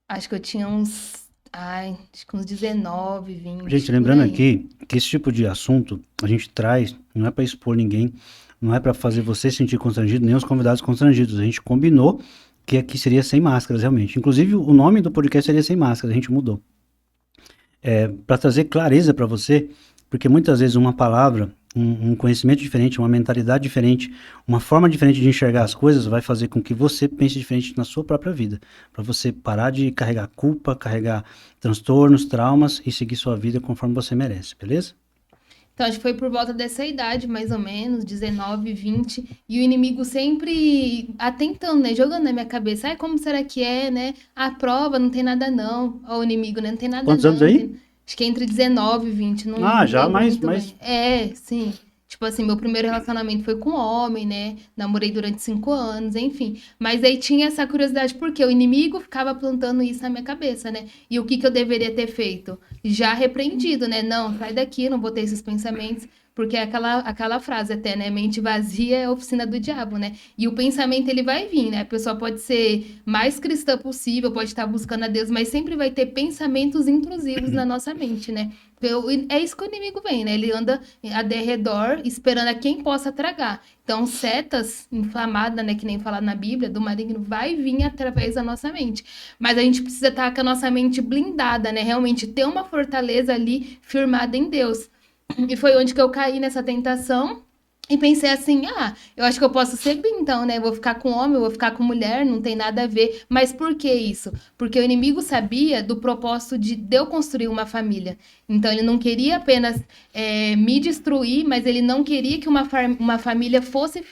Acho que eu tinha acho que uns 19, 20, Gente, por lembrando aí. aqui que esse tipo de assunto a gente traz, não é pra expor ninguém, não é pra fazer você se sentir constrangido, nem os convidados constrangidos. A gente combinou que aqui seria sem máscaras, realmente. Inclusive, o nome do podcast seria Sem Máscaras, a gente mudou. Para trazer clareza para você, porque muitas vezes uma palavra, um conhecimento diferente, uma mentalidade diferente, uma forma diferente de enxergar as coisas vai fazer com que você pense diferente na sua própria vida. Para você parar de carregar culpa, carregar transtornos, traumas e seguir sua vida conforme você merece, beleza? Então, acho que foi por volta dessa idade, mais ou menos, 19, 20, e o inimigo sempre atentando, né? Jogando na minha cabeça, ai, como será que é, né? A prova não tem nada não. Ó, o inimigo, né? Não tem nada Quantos não. anos aí? Acho que é entre 19 e 20, não Já lembro mais, muito bem. Sim. Tipo assim, meu primeiro relacionamento foi com homem, né? Namorei durante 5 anos, enfim. Mas aí tinha essa curiosidade, porque o inimigo ficava plantando isso na minha cabeça, né? E o que que eu deveria ter feito? Já repreendido, né? Não, sai daqui, não vou ter esses pensamentos. Porque é aquela frase até, né? Mente vazia é a oficina do diabo, né? E o pensamento, ele vai vir, né? A pessoa pode ser mais cristã possível, pode estar buscando a Deus, mas sempre vai ter pensamentos intrusivos na nossa mente, né? É isso que o inimigo vem, né? Ele anda a derredor esperando a quem possa tragar. Então, setas inflamadas, né? Que nem fala na Bíblia, do maligno, vai vir através da nossa mente. Mas a gente precisa estar com a nossa mente blindada, né? Realmente ter uma fortaleza ali firmada em Deus. E foi onde que eu caí nessa tentação. E pensei assim, eu acho que eu posso ser bi, então, né? Eu vou ficar com homem, eu vou ficar com mulher, não tem nada a ver. Mas por que isso? Porque o inimigo sabia do propósito de eu construir uma família. Então, ele não queria apenas me destruir, mas ele não queria que uma família fosse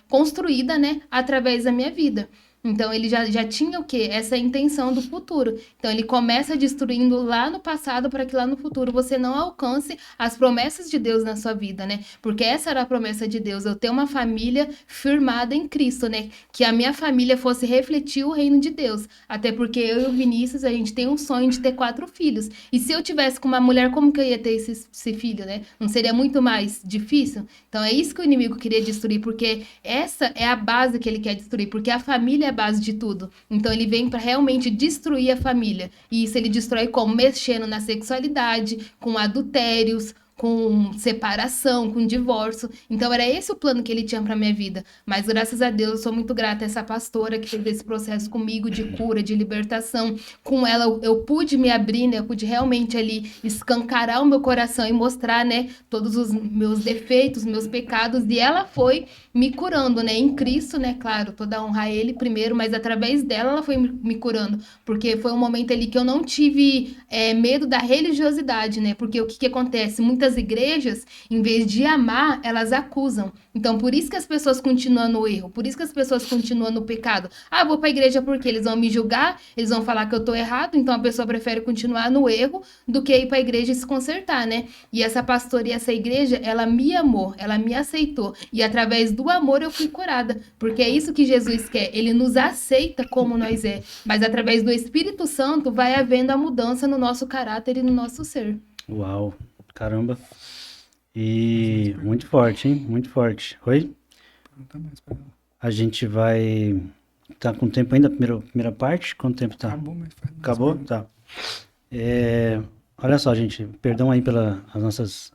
construída, né? Através da minha vida. Então, ele já tinha o quê? Essa intenção do futuro. Então, ele começa destruindo lá no passado para que lá no futuro você não alcance as promessas de Deus na sua vida, né? Porque essa era a promessa de Deus, eu ter uma família firmada em Cristo, né? Que a minha família fosse refletir o reino de Deus. Até porque eu e o Vinícius, a gente tem um sonho de ter 4 filhos. E se eu tivesse com uma mulher, como que eu ia ter esse filho, né? Não seria muito mais difícil? Então, é isso que o inimigo queria destruir, porque essa é a base que ele quer destruir, porque a família é a base de tudo. Então ele vem para realmente destruir a família. E isso ele destrói como? Mexendo na sexualidade, com adultérios, com separação, com divórcio. Então era esse o plano que ele tinha para minha vida. Mas graças a Deus eu sou muito grata a essa pastora que fez esse processo comigo de cura, de libertação. Com ela eu pude me abrir, né? Eu pude realmente ali escancarar o meu coração e mostrar, né, todos os meus defeitos, meus pecados, e ela foi me curando, né, em Cristo, né, claro, toda honra a ele primeiro, mas através dela ela foi me curando, porque foi um momento ali que eu não tive medo da religiosidade, né, porque o que acontece? Muitas igrejas, em vez de amar, elas acusam. Então, por isso que as pessoas continuam no erro, por isso que as pessoas continuam no pecado. Eu vou pra igreja porque eles vão me julgar, eles vão falar que eu tô errado, então a pessoa prefere continuar no erro do que ir pra igreja e se consertar, né? E essa pastora e essa igreja, ela me amou, ela me aceitou. E através do amor eu fui curada, porque é isso que Jesus quer, ele nos aceita como nós é, mas através do Espírito Santo vai havendo a mudança no nosso caráter e no nosso ser. Uau, caramba. E muito forte, hein? Muito forte. Oi? A gente vai... Tá com tempo ainda, primeira parte? Quanto tempo tá? Acabou, mas faz mais Acabou? perguntas. Tá. Olha só, gente, perdão aí pelas nossas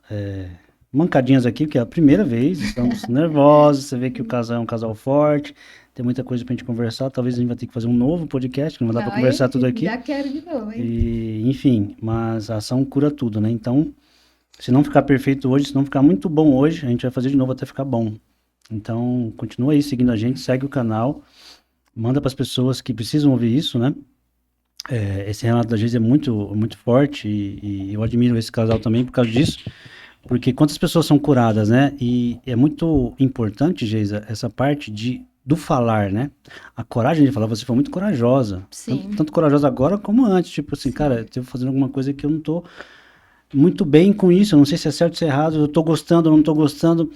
mancadinhas aqui, porque é a primeira vez, estamos nervosos, você vê que o casal é um casal forte, Tem muita coisa pra gente conversar. Talvez a gente vai ter que fazer um novo podcast, que não vai dar pra Ai, conversar tudo aqui. Já quero de novo, hein? E, enfim, mas a ação cura tudo, né? Então, se não ficar perfeito hoje, se não ficar muito bom hoje, a gente vai fazer de novo até ficar bom. Então, continua aí seguindo a gente, segue o canal, manda para as pessoas que precisam ouvir isso, né? Esse relato da Geisa é muito forte e eu admiro esse casal também por causa disso, porque quantas pessoas são curadas, né? E é muito importante, Geisa, essa parte do falar, né? A coragem de falar, você foi muito corajosa. Sim. Tanto corajosa agora como antes. Tipo assim, cara, eu tô fazendo alguma coisa que eu não tô muito bem com isso. Eu não sei se é certo ou se é errado. Eu tô gostando ou não tô gostando.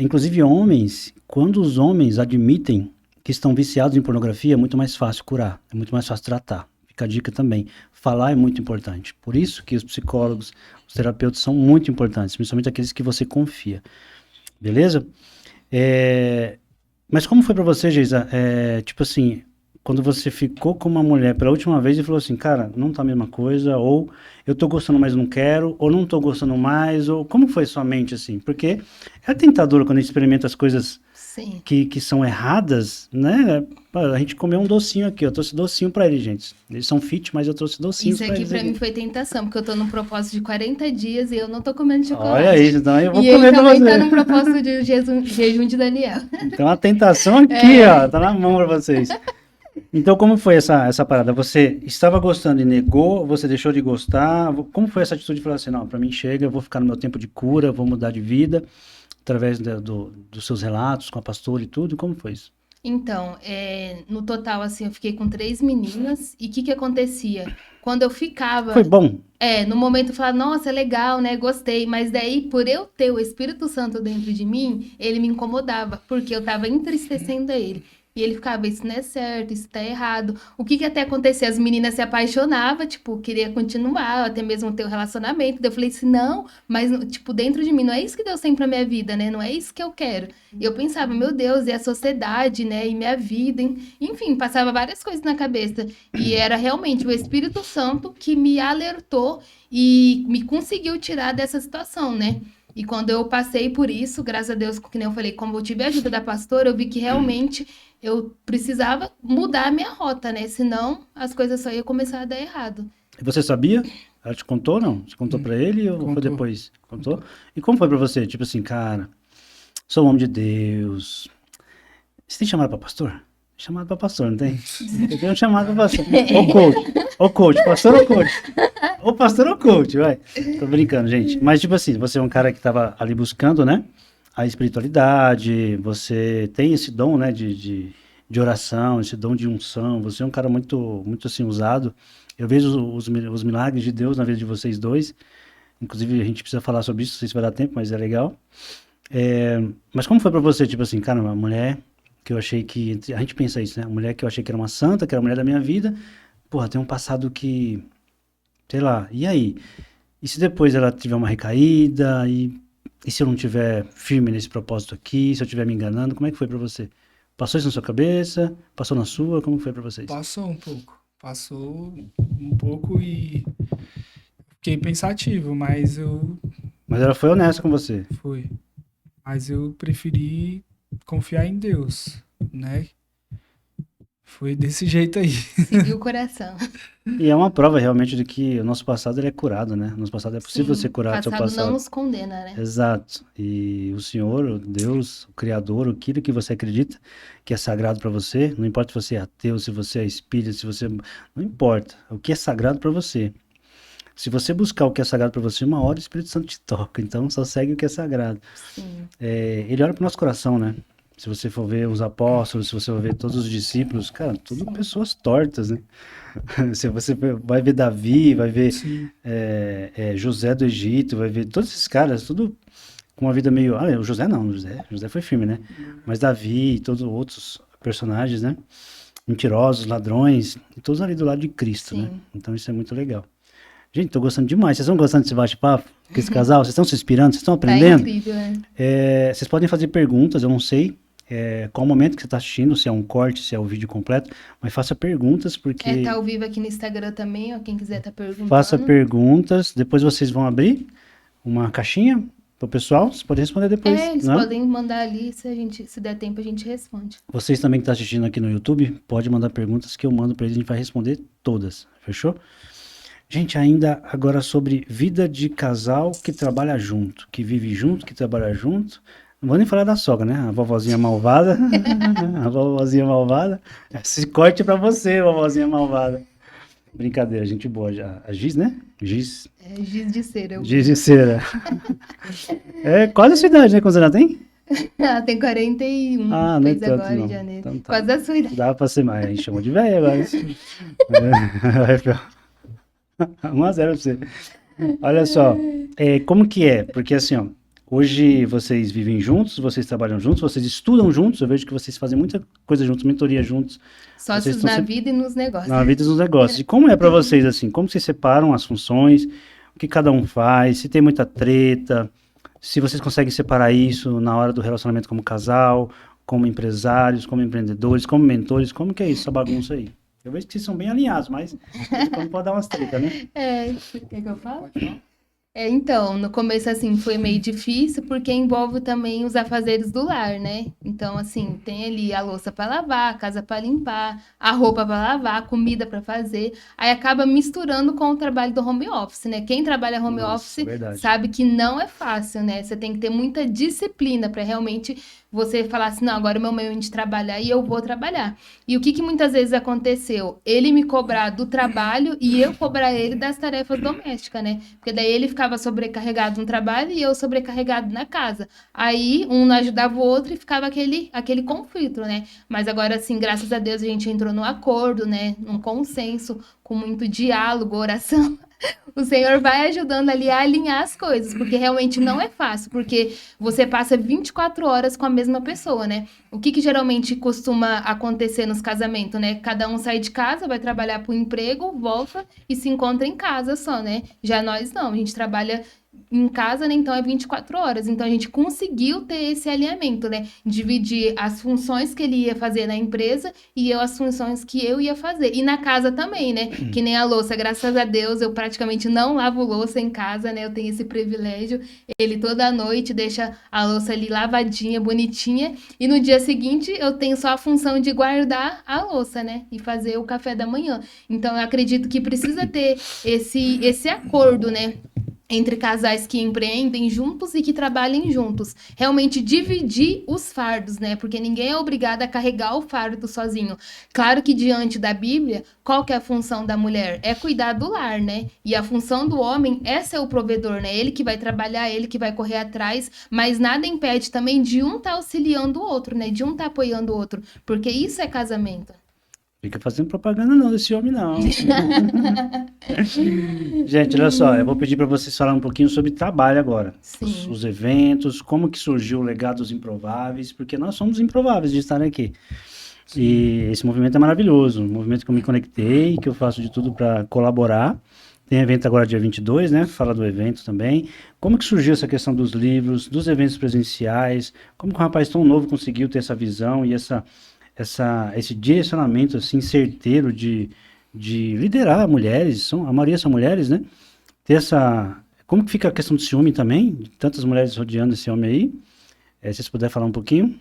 Inclusive homens, quando os homens admitem que estão viciados em pornografia, é muito mais fácil curar. É muito mais fácil tratar. Fica a dica também. Falar é muito importante. Por isso que os psicólogos, os terapeutas são muito importantes. Principalmente aqueles que você confia. Beleza? Mas como foi pra você, Geisa? Tipo assim, quando você ficou com uma mulher pela última vez e falou assim, cara, não tá a mesma coisa, ou eu tô gostando, mas não quero, ou não tô gostando mais, ou como foi sua mente assim? Porque é tentador quando a gente experimenta as coisas Sim. que são erradas, né? A gente comeu um docinho aqui, eu trouxe docinho pra eles, gente. Eles são fit, mas eu trouxe docinho Isso pra aqui eles. pra mim foi tentação, porque eu tô num propósito de 40 dias e eu não tô comendo chocolate. Olha isso, então eu vou E ele comer pra também você. tá num propósito de jejum de Daniel. Então a tentação aqui, ó, tá na mão pra vocês. Então, como foi essa parada? Você estava gostando e negou? Você deixou de gostar? Como foi essa atitude de falar assim, não, pra mim chega, eu vou ficar no meu tempo de cura, vou mudar de vida, através dos seus relatos com a pastora e tudo? Como foi isso? Então, no total, assim, eu fiquei com 3 meninas. E o que acontecia? Quando eu ficava... Foi bom? No momento eu falava, nossa, é legal, né? Gostei. Mas daí, por eu ter o Espírito Santo dentro de mim, ele me incomodava. Porque eu tava entristecendo ele. E ele ficava, isso não é certo, isso tá errado. O que até acontecia? As meninas se apaixonavam, tipo, queria continuar, até mesmo ter um relacionamento. Daí eu falei assim, não, mas, tipo, dentro de mim, não é isso que Deus tem pra minha vida, né? Não é isso que eu quero. E eu pensava, meu Deus, e a sociedade, né? E minha vida, enfim, passava várias coisas na cabeça. E era realmente o Espírito Santo que me alertou e me conseguiu tirar dessa situação, né? E quando eu passei por isso, graças a Deus, que nem eu falei, como eu tive a ajuda da pastora, eu vi que realmente eu precisava mudar a minha rota, né? Senão as coisas só iam começar a dar errado. E você sabia? Ela te contou, não? Você contou pra ele ou foi Contou. depois? Contou? E como foi pra você? Tipo assim, cara, sou um homem de Deus. Você tem chamado pra pastor? Chamado pra pastor, não tem? Eu tenho um chamado pra pastor. Ô coach, pastor ou coach? Ô pastor ou coach, vai. Tô brincando, gente. Mas tipo assim, você é um cara que tava ali buscando, né? A espiritualidade, você tem esse dom, né, de oração, esse dom de unção, você é um cara muito, muito assim, usado. Eu vejo os milagres de Deus na vida de vocês dois, inclusive a gente precisa falar sobre isso, não sei se vai dar tempo, mas é legal. Mas como foi pra você, tipo assim, cara, uma mulher que eu achei que, a gente pensa isso, né, uma mulher que eu achei que era uma santa, que era a mulher da minha vida, porra, tem um passado que, sei lá, e aí? E se depois ela tiver uma recaída, e se eu não tiver firme nesse propósito aqui, se eu estiver me enganando, como é que foi pra você? Passou isso na sua cabeça? Passou na sua? Como foi pra vocês? Passou um pouco. Passou um pouco e fiquei pensativo, mas eu Mas ela foi honesta com você. fui. Mas eu preferi confiar em Deus, né? Foi desse jeito aí. Seguiu o coração. E é uma prova realmente de que o nosso passado ele é curado, né? O nosso passado é possível ser curado do seu Passado passado. não nos condena, né? Exato. E o Senhor, o Deus, o Criador, aquilo que você acredita que é sagrado para você, não importa se você é ateu, se você é espírita, se você... Não importa. O que é sagrado para você. Se você buscar o que é sagrado para você, uma hora o Espírito Santo te toca. Então só segue o que é sagrado. Sim. Ele olha para o nosso coração, né? Se você for ver os apóstolos, se você for ver todos os discípulos, cara, tudo pessoas tortas, né? Se você vai ver Davi, vai ver Sim. José do Egito, vai ver todos esses caras, tudo com uma vida meio... o José não, José foi firme, né? Mas Davi e todos os outros personagens, né? Mentirosos, ladrões, e todos ali do lado de Cristo, né? Sim. Então isso é muito legal. Gente, tô gostando demais. Vocês estão gostando desse bate-papo com esse casal? Vocês estão se inspirando? Vocês estão Tá aprendendo? incrível, né? Vocês podem fazer perguntas, eu não sei qual o momento que você está assistindo, se é um corte, se é o vídeo completo, mas faça perguntas, porque... Tá ao vivo aqui no Instagram também, ó, quem quiser tá perguntando. Faça perguntas, depois vocês vão abrir uma caixinha pro pessoal? Vocês podem responder depois, Eles né? podem mandar ali, se der tempo a gente responde. Vocês também que estão assistindo aqui no YouTube, pode mandar perguntas que eu mando para eles, a gente vai responder todas, fechou? Gente, ainda agora sobre vida de casal que trabalha junto, que vive junto, que trabalha junto. Não vou nem falar da sogra, né? A vovozinha malvada. A vovozinha malvada. Esse corte é pra você, vovozinha malvada. Brincadeira, gente boa já. A Giz, né? Giz. É giz de cera. Giz de cera. É quase a sua idade, né? Quantos ela tem? Ela tem 41, Ah, não é fez tanto, agora não. em janeiro. Então tá. Quase a sua idade. Dá pra ser mais. A gente chamou de velho agora. É. 1-0 pra você. Olha só, como que é? Porque assim, ó, hoje vocês vivem juntos, vocês trabalham juntos, vocês estudam juntos, eu vejo que vocês fazem muita coisa juntos, mentoria juntos, Sócios estão na sempre- vida e nos negócios. na vida e nos negócios. E como é pra vocês, assim, como vocês separam as funções, o que cada um faz, se tem muita treta, se vocês conseguem separar isso na hora do relacionamento como casal, como empresários, como empreendedores, como mentores, como que é isso, essa bagunça aí? Eu vejo que vocês são bem alinhados, mas como pode dar umas tretas, né? Quer que eu fale? Então, no começo, assim, foi meio difícil, porque envolve também os afazeres do lar, né? Então, assim, tem ali a louça para lavar, a casa para limpar, a roupa para lavar, a comida para fazer. Aí acaba misturando com o trabalho do home office, né? Quem trabalha home Nossa, office verdade. sabe que não é fácil, né? Você tem que ter muita disciplina para realmente você falar assim, não, agora é o meu meio de trabalhar e eu vou trabalhar. E o que muitas vezes aconteceu? Ele me cobrar do trabalho e eu cobrar ele das tarefas domésticas, né? Porque daí ele ficava sobrecarregado no trabalho e eu sobrecarregado na casa. Aí um não ajudava o outro e ficava aquele conflito, né? Mas agora, assim, graças a Deus a gente entrou num acordo, né? Num consenso, com muito diálogo, oração. O Senhor vai ajudando ali a alinhar as coisas, porque realmente não é fácil, porque você passa 24 horas com a mesma pessoa, né? O que geralmente costuma acontecer nos casamentos, né? Cada um sai de casa, vai trabalhar para o emprego, volta e se encontra em casa só, né? Já nós não, a gente trabalha em casa, né? Então é 24 horas. Então a gente conseguiu ter esse alinhamento, né? Dividir as funções que ele ia fazer na empresa e eu as funções que eu ia fazer. E na casa também, né? Que nem a louça, graças a Deus, eu praticamente não lavo louça em casa, né? Eu tenho esse privilégio. Ele toda noite deixa a louça ali lavadinha, bonitinha. E no dia seguinte eu tenho só a função de guardar a louça, né? E fazer o café da manhã. Então eu acredito que precisa ter esse acordo, né? Entre casais que empreendem juntos e que trabalhem juntos. Realmente dividir os fardos, né? Porque ninguém é obrigado a carregar o fardo sozinho. Claro que diante da Bíblia, qual que é a função da mulher? É cuidar do lar, né? E a função do homem é ser o provedor, né? Ele que vai trabalhar, ele que vai correr atrás, mas nada impede também de um estar auxiliando o outro, né? De um estar apoiando o outro, porque isso é casamento. Fica fazendo propaganda não desse homem, não. Gente, olha só, eu vou pedir para vocês falar um pouquinho sobre trabalho agora. Sim. Os eventos, como que surgiu o legado dos improváveis, porque nós somos improváveis de estar aqui. E esse movimento é maravilhoso, um movimento que eu me conectei, que eu faço de tudo para colaborar. Tem evento agora dia 22, né? Fala do evento também. Como que surgiu essa questão dos livros, dos eventos presenciais? Como que um rapaz tão novo conseguiu ter essa visão e esse direcionamento assim certeiro de liderar mulheres, a maioria são mulheres, né? Ter como que fica a questão do ciúme também, de tantas mulheres rodeando esse homem aí? Se vocês puderem falar um pouquinho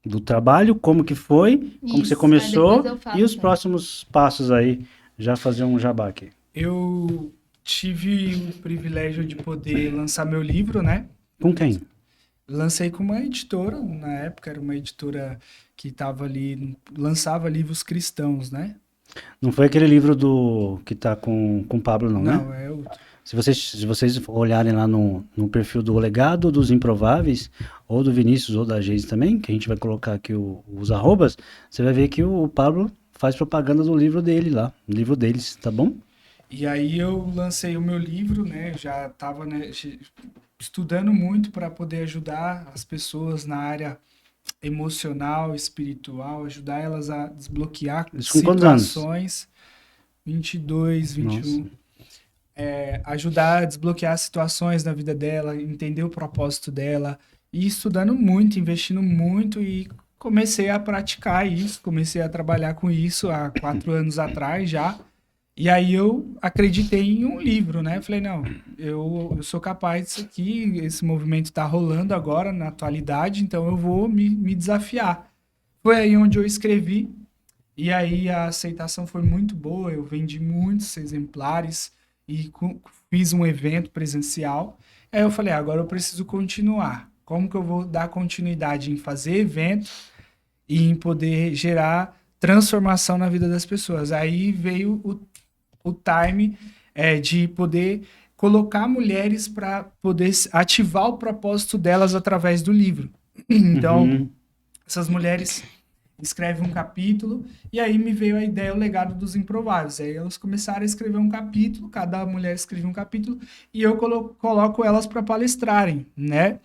do trabalho, como que foi, como que você Isso, começou aí depois eu falo e os também. próximos passos aí, já fazer um jabá aqui. Eu tive o privilégio de poder lançar meu livro, né? Com quem? Lancei com uma editora, na época era uma editora que estava ali, lançava livros cristãos, né? Não foi aquele livro que tá com o Pablo não, né? Não, é outro. Se vocês olharem lá no perfil do Legado dos Improváveis, ou do Vinícius, ou da Geise também, que a gente vai colocar aqui os arrobas, você vai ver que o Pablo faz propaganda do livro dele lá, do livro deles, tá bom? E aí eu lancei o meu livro, né? Já estava, né, estudando muito para poder ajudar as pessoas na área emocional, espiritual, ajudar elas a desbloquear Isso com quantos anos? situações. 22, 21. Nossa. Ajudar a desbloquear situações na vida dela, entender o propósito dela, e estudando muito, investindo muito, e comecei a praticar isso, comecei a trabalhar com isso há 4 anos atrás já, E aí eu acreditei em um livro, né? Falei, não, eu sou capaz disso aqui, esse movimento está rolando agora, na atualidade, então eu vou me desafiar. Foi aí onde eu escrevi, e aí a aceitação foi muito boa, eu vendi muitos exemplares e fiz um evento presencial. Aí eu falei, agora eu preciso continuar. Como que eu vou dar continuidade em fazer evento e em poder gerar transformação na vida das pessoas? Aí veio o time de poder colocar mulheres para poder ativar o propósito delas através do livro. Então, essas mulheres escrevem um capítulo, e aí me veio a ideia, o legado dos improváveis. Aí elas começaram a escrever um capítulo, cada mulher escreve um capítulo, e eu coloco elas para palestrarem, né?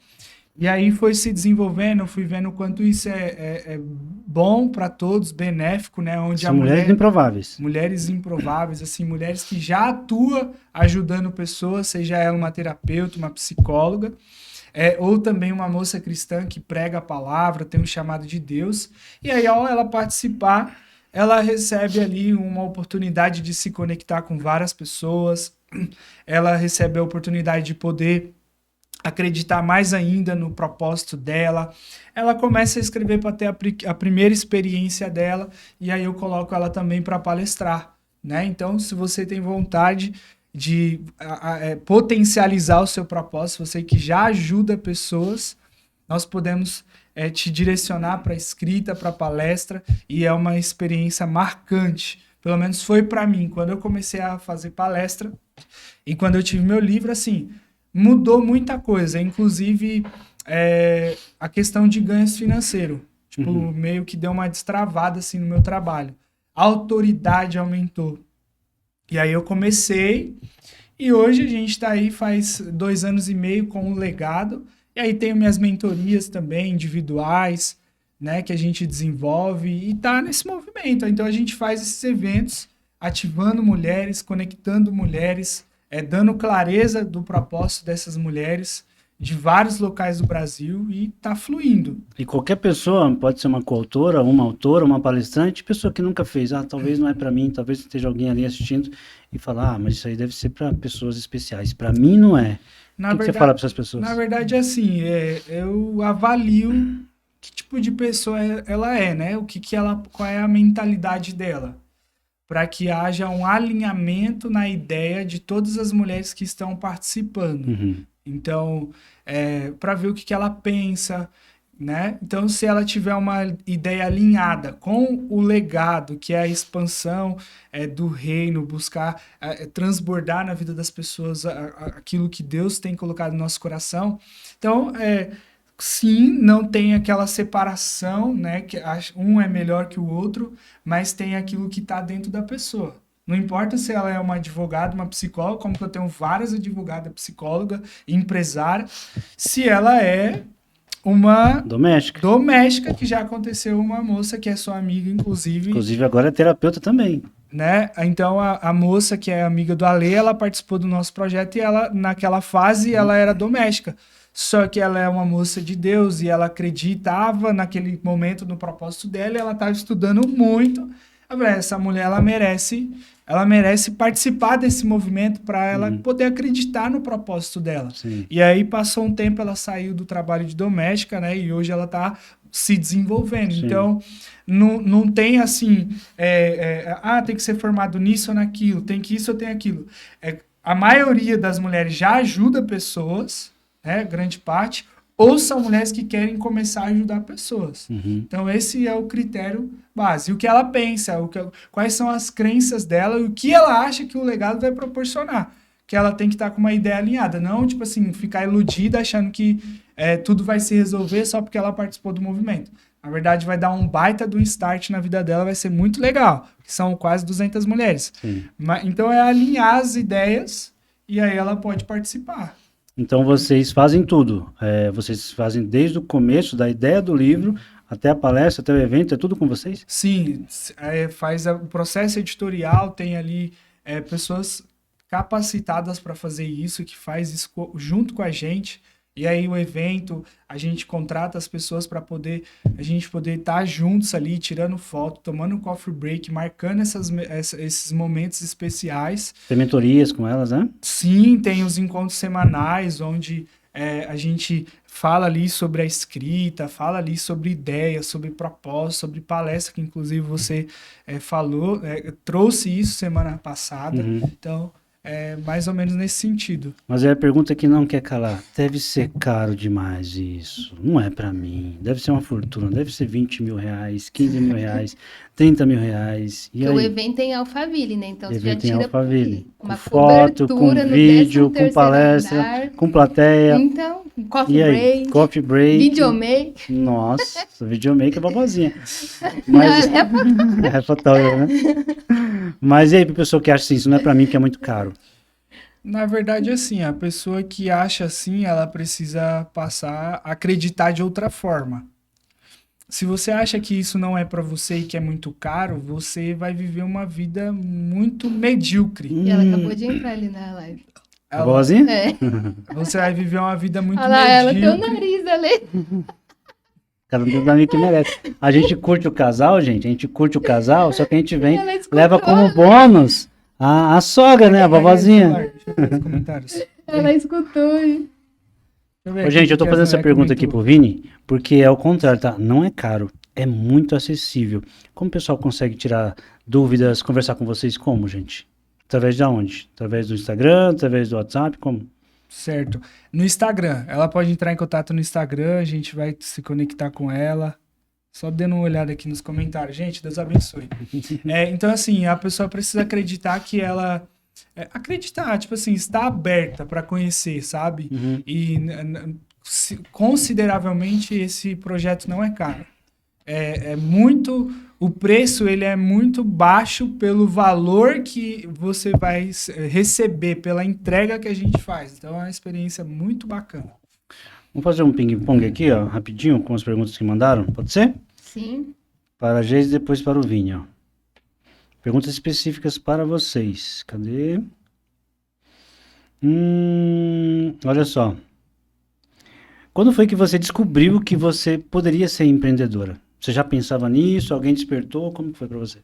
E aí foi se desenvolvendo, eu fui vendo o quanto isso é bom para todos, benéfico, né? Onde São mulheres improváveis. Mulheres improváveis, assim, mulheres que já atuam ajudando pessoas, seja ela uma terapeuta, uma psicóloga, ou também uma moça cristã que prega a palavra, tem um chamado de Deus. E aí, ao ela participar, ela recebe ali uma oportunidade de se conectar com várias pessoas, ela recebe a oportunidade de poder acreditar mais ainda no propósito dela. Ela começa a escrever para ter a primeira experiência dela, e aí eu coloco ela também para palestrar, né? Então, se você tem vontade de potencializar o seu propósito, você que já ajuda pessoas, nós podemos te direcionar para escrita, para palestra, e é uma experiência marcante. Pelo menos foi para mim, quando eu comecei a fazer palestra e quando eu tive meu livro, assim, mudou muita coisa, inclusive a questão de ganhos financeiros. Tipo, meio que deu uma destravada assim no meu trabalho. A autoridade aumentou. E aí eu comecei, e hoje a gente está aí faz 2 anos e meio com o legado, e aí tenho minhas mentorias também, individuais, né, que a gente desenvolve, e tá nesse movimento. Então a gente faz esses eventos, ativando mulheres, conectando mulheres, dando clareza do propósito dessas mulheres de vários locais do Brasil, e tá fluindo. E qualquer pessoa, pode ser uma coautora, uma palestrante, pessoa que nunca fez, talvez não é para mim, talvez esteja alguém ali assistindo e falar, mas isso aí deve ser para pessoas especiais. Para mim não é. O que você fala para essas pessoas? Na verdade, assim, eu avalio que tipo de pessoa ela é, né? Qual é a mentalidade dela, para que haja um alinhamento na ideia de todas as mulheres que estão participando. Então, para ver o que ela pensa, né? Então, se ela tiver uma ideia alinhada com o legado, que é a expansão do reino, buscar transbordar na vida das pessoas aquilo que Deus tem colocado no nosso coração. Então, sim, não tem aquela separação, né? Que um é melhor que o outro, mas tem aquilo que está dentro da pessoa. Não importa se ela é uma advogada, uma psicóloga, como que eu tenho várias advogadas, psicóloga, empresária, se ela é uma doméstica, que já aconteceu uma moça que é sua amiga, inclusive. Inclusive agora é terapeuta também. Né? Então a moça que é amiga do Ale, ela participou do nosso projeto e ela, naquela fase, ela era doméstica. Só que ela é uma moça de Deus e ela acreditava naquele momento no propósito dela, e ela estava estudando muito. Eu falei, essa mulher, ela merece participar desse movimento para ela poder acreditar no propósito dela. Sim. E aí passou um tempo, ela saiu do trabalho de doméstica, né? E hoje ela está se desenvolvendo. Sim. Então, não tem assim, tem que ser formado nisso ou naquilo, tem que isso ou tem aquilo. A maioria das mulheres já ajuda pessoas, né? Grande parte, ou são mulheres que querem começar a ajudar pessoas. Então, esse é o critério base. O que ela pensa, quais são as crenças dela e o que ela acha que o legado vai proporcionar. Que ela tem que estar com uma ideia alinhada. Não, tipo assim, ficar iludida achando que tudo vai se resolver só porque ela participou do movimento. Na verdade, vai dar um baita do start na vida dela, vai ser muito legal. São quase 200 mulheres. Então, é alinhar as ideias e aí ela pode participar. Então, vocês fazem tudo. Vocês fazem desde o começo, da ideia do livro, até a palestra, até o evento, é tudo com vocês? Sim, faz o processo editorial, tem ali pessoas capacitadas para fazer isso, que faz isso junto com a gente. E aí o evento, a gente contrata as pessoas para a gente poder estar juntos ali, tirando foto, tomando um coffee break, marcando esses momentos especiais. Tem mentorias com elas, né? Sim, tem os encontros semanais, onde a gente fala ali sobre a escrita, fala ali sobre ideias, sobre propósito, sobre palestra, que inclusive você falou, trouxe isso semana passada. Uhum. Então, mais ou menos nesse sentido. Mas é a pergunta que não quer calar. Deve ser caro demais isso. Não é pra mim. Deve ser uma fortuna. Deve ser 20 mil reais, 15 mil reais, 30 mil reais. E Porque aí? o evento é em Alphaville, né? Então você já Evento em tira Alphaville. uma Com foto, com cobertura no vídeo, 13º com palestra, andar. com plateia. Então, coffee E aí? break, Coffee break. videomake. Nossa, videomake é babosinha. Mas é fotógrafo, né? Mas e aí, pra pessoa que acha assim, isso não é pra mim, que é muito caro. Na verdade, assim, a pessoa que acha assim, ela precisa passar a acreditar de outra forma. Se você acha que isso não é para você e que é muito caro, você vai viver uma vida muito medíocre. E ela acabou de entrar ali na live. É babosinha? É. Você vai viver uma vida muito Olha lá, ela tem o medíocre. nariz ali. Cada um tem os amigos que merece. A gente curte o casal, gente. A gente curte o casal, só que a gente vem, Ela escutou. leva como bônus a sogra, né? A vovozinha. Deixa eu ver os comentários. Ela escutou. hein? Deixa eu ver Ô, aqui gente, eu o tô que fazendo a essa Zé pergunta aqui comentou. pro Vini, porque é o contrário, tá? Não é caro, é muito acessível. Como o pessoal consegue tirar dúvidas, conversar com vocês? Como, gente? Através de onde? Através do Instagram, através do WhatsApp, como? Certo. No Instagram. Ela pode entrar em contato no Instagram, a gente vai se conectar com ela. Só dando uma olhada aqui nos comentários. Gente, Deus abençoe. Então, assim, a pessoa precisa acreditar que ela... acreditar, tipo assim, estar aberta para conhecer, sabe? Uhum. E consideravelmente esse projeto não é caro. É muito... O preço, ele é muito baixo pelo valor que você vai receber, pela entrega que a gente faz. Então, é uma experiência muito bacana. Vamos fazer um ping-pong aqui, ó, rapidinho, com as perguntas que mandaram, pode ser? Sim. Para a Geise e depois para o Vini, ó. Perguntas específicas para vocês. Cadê? Olha só. Quando foi que você descobriu que você poderia ser empreendedora? Você já pensava nisso? Alguém despertou? Como foi para você?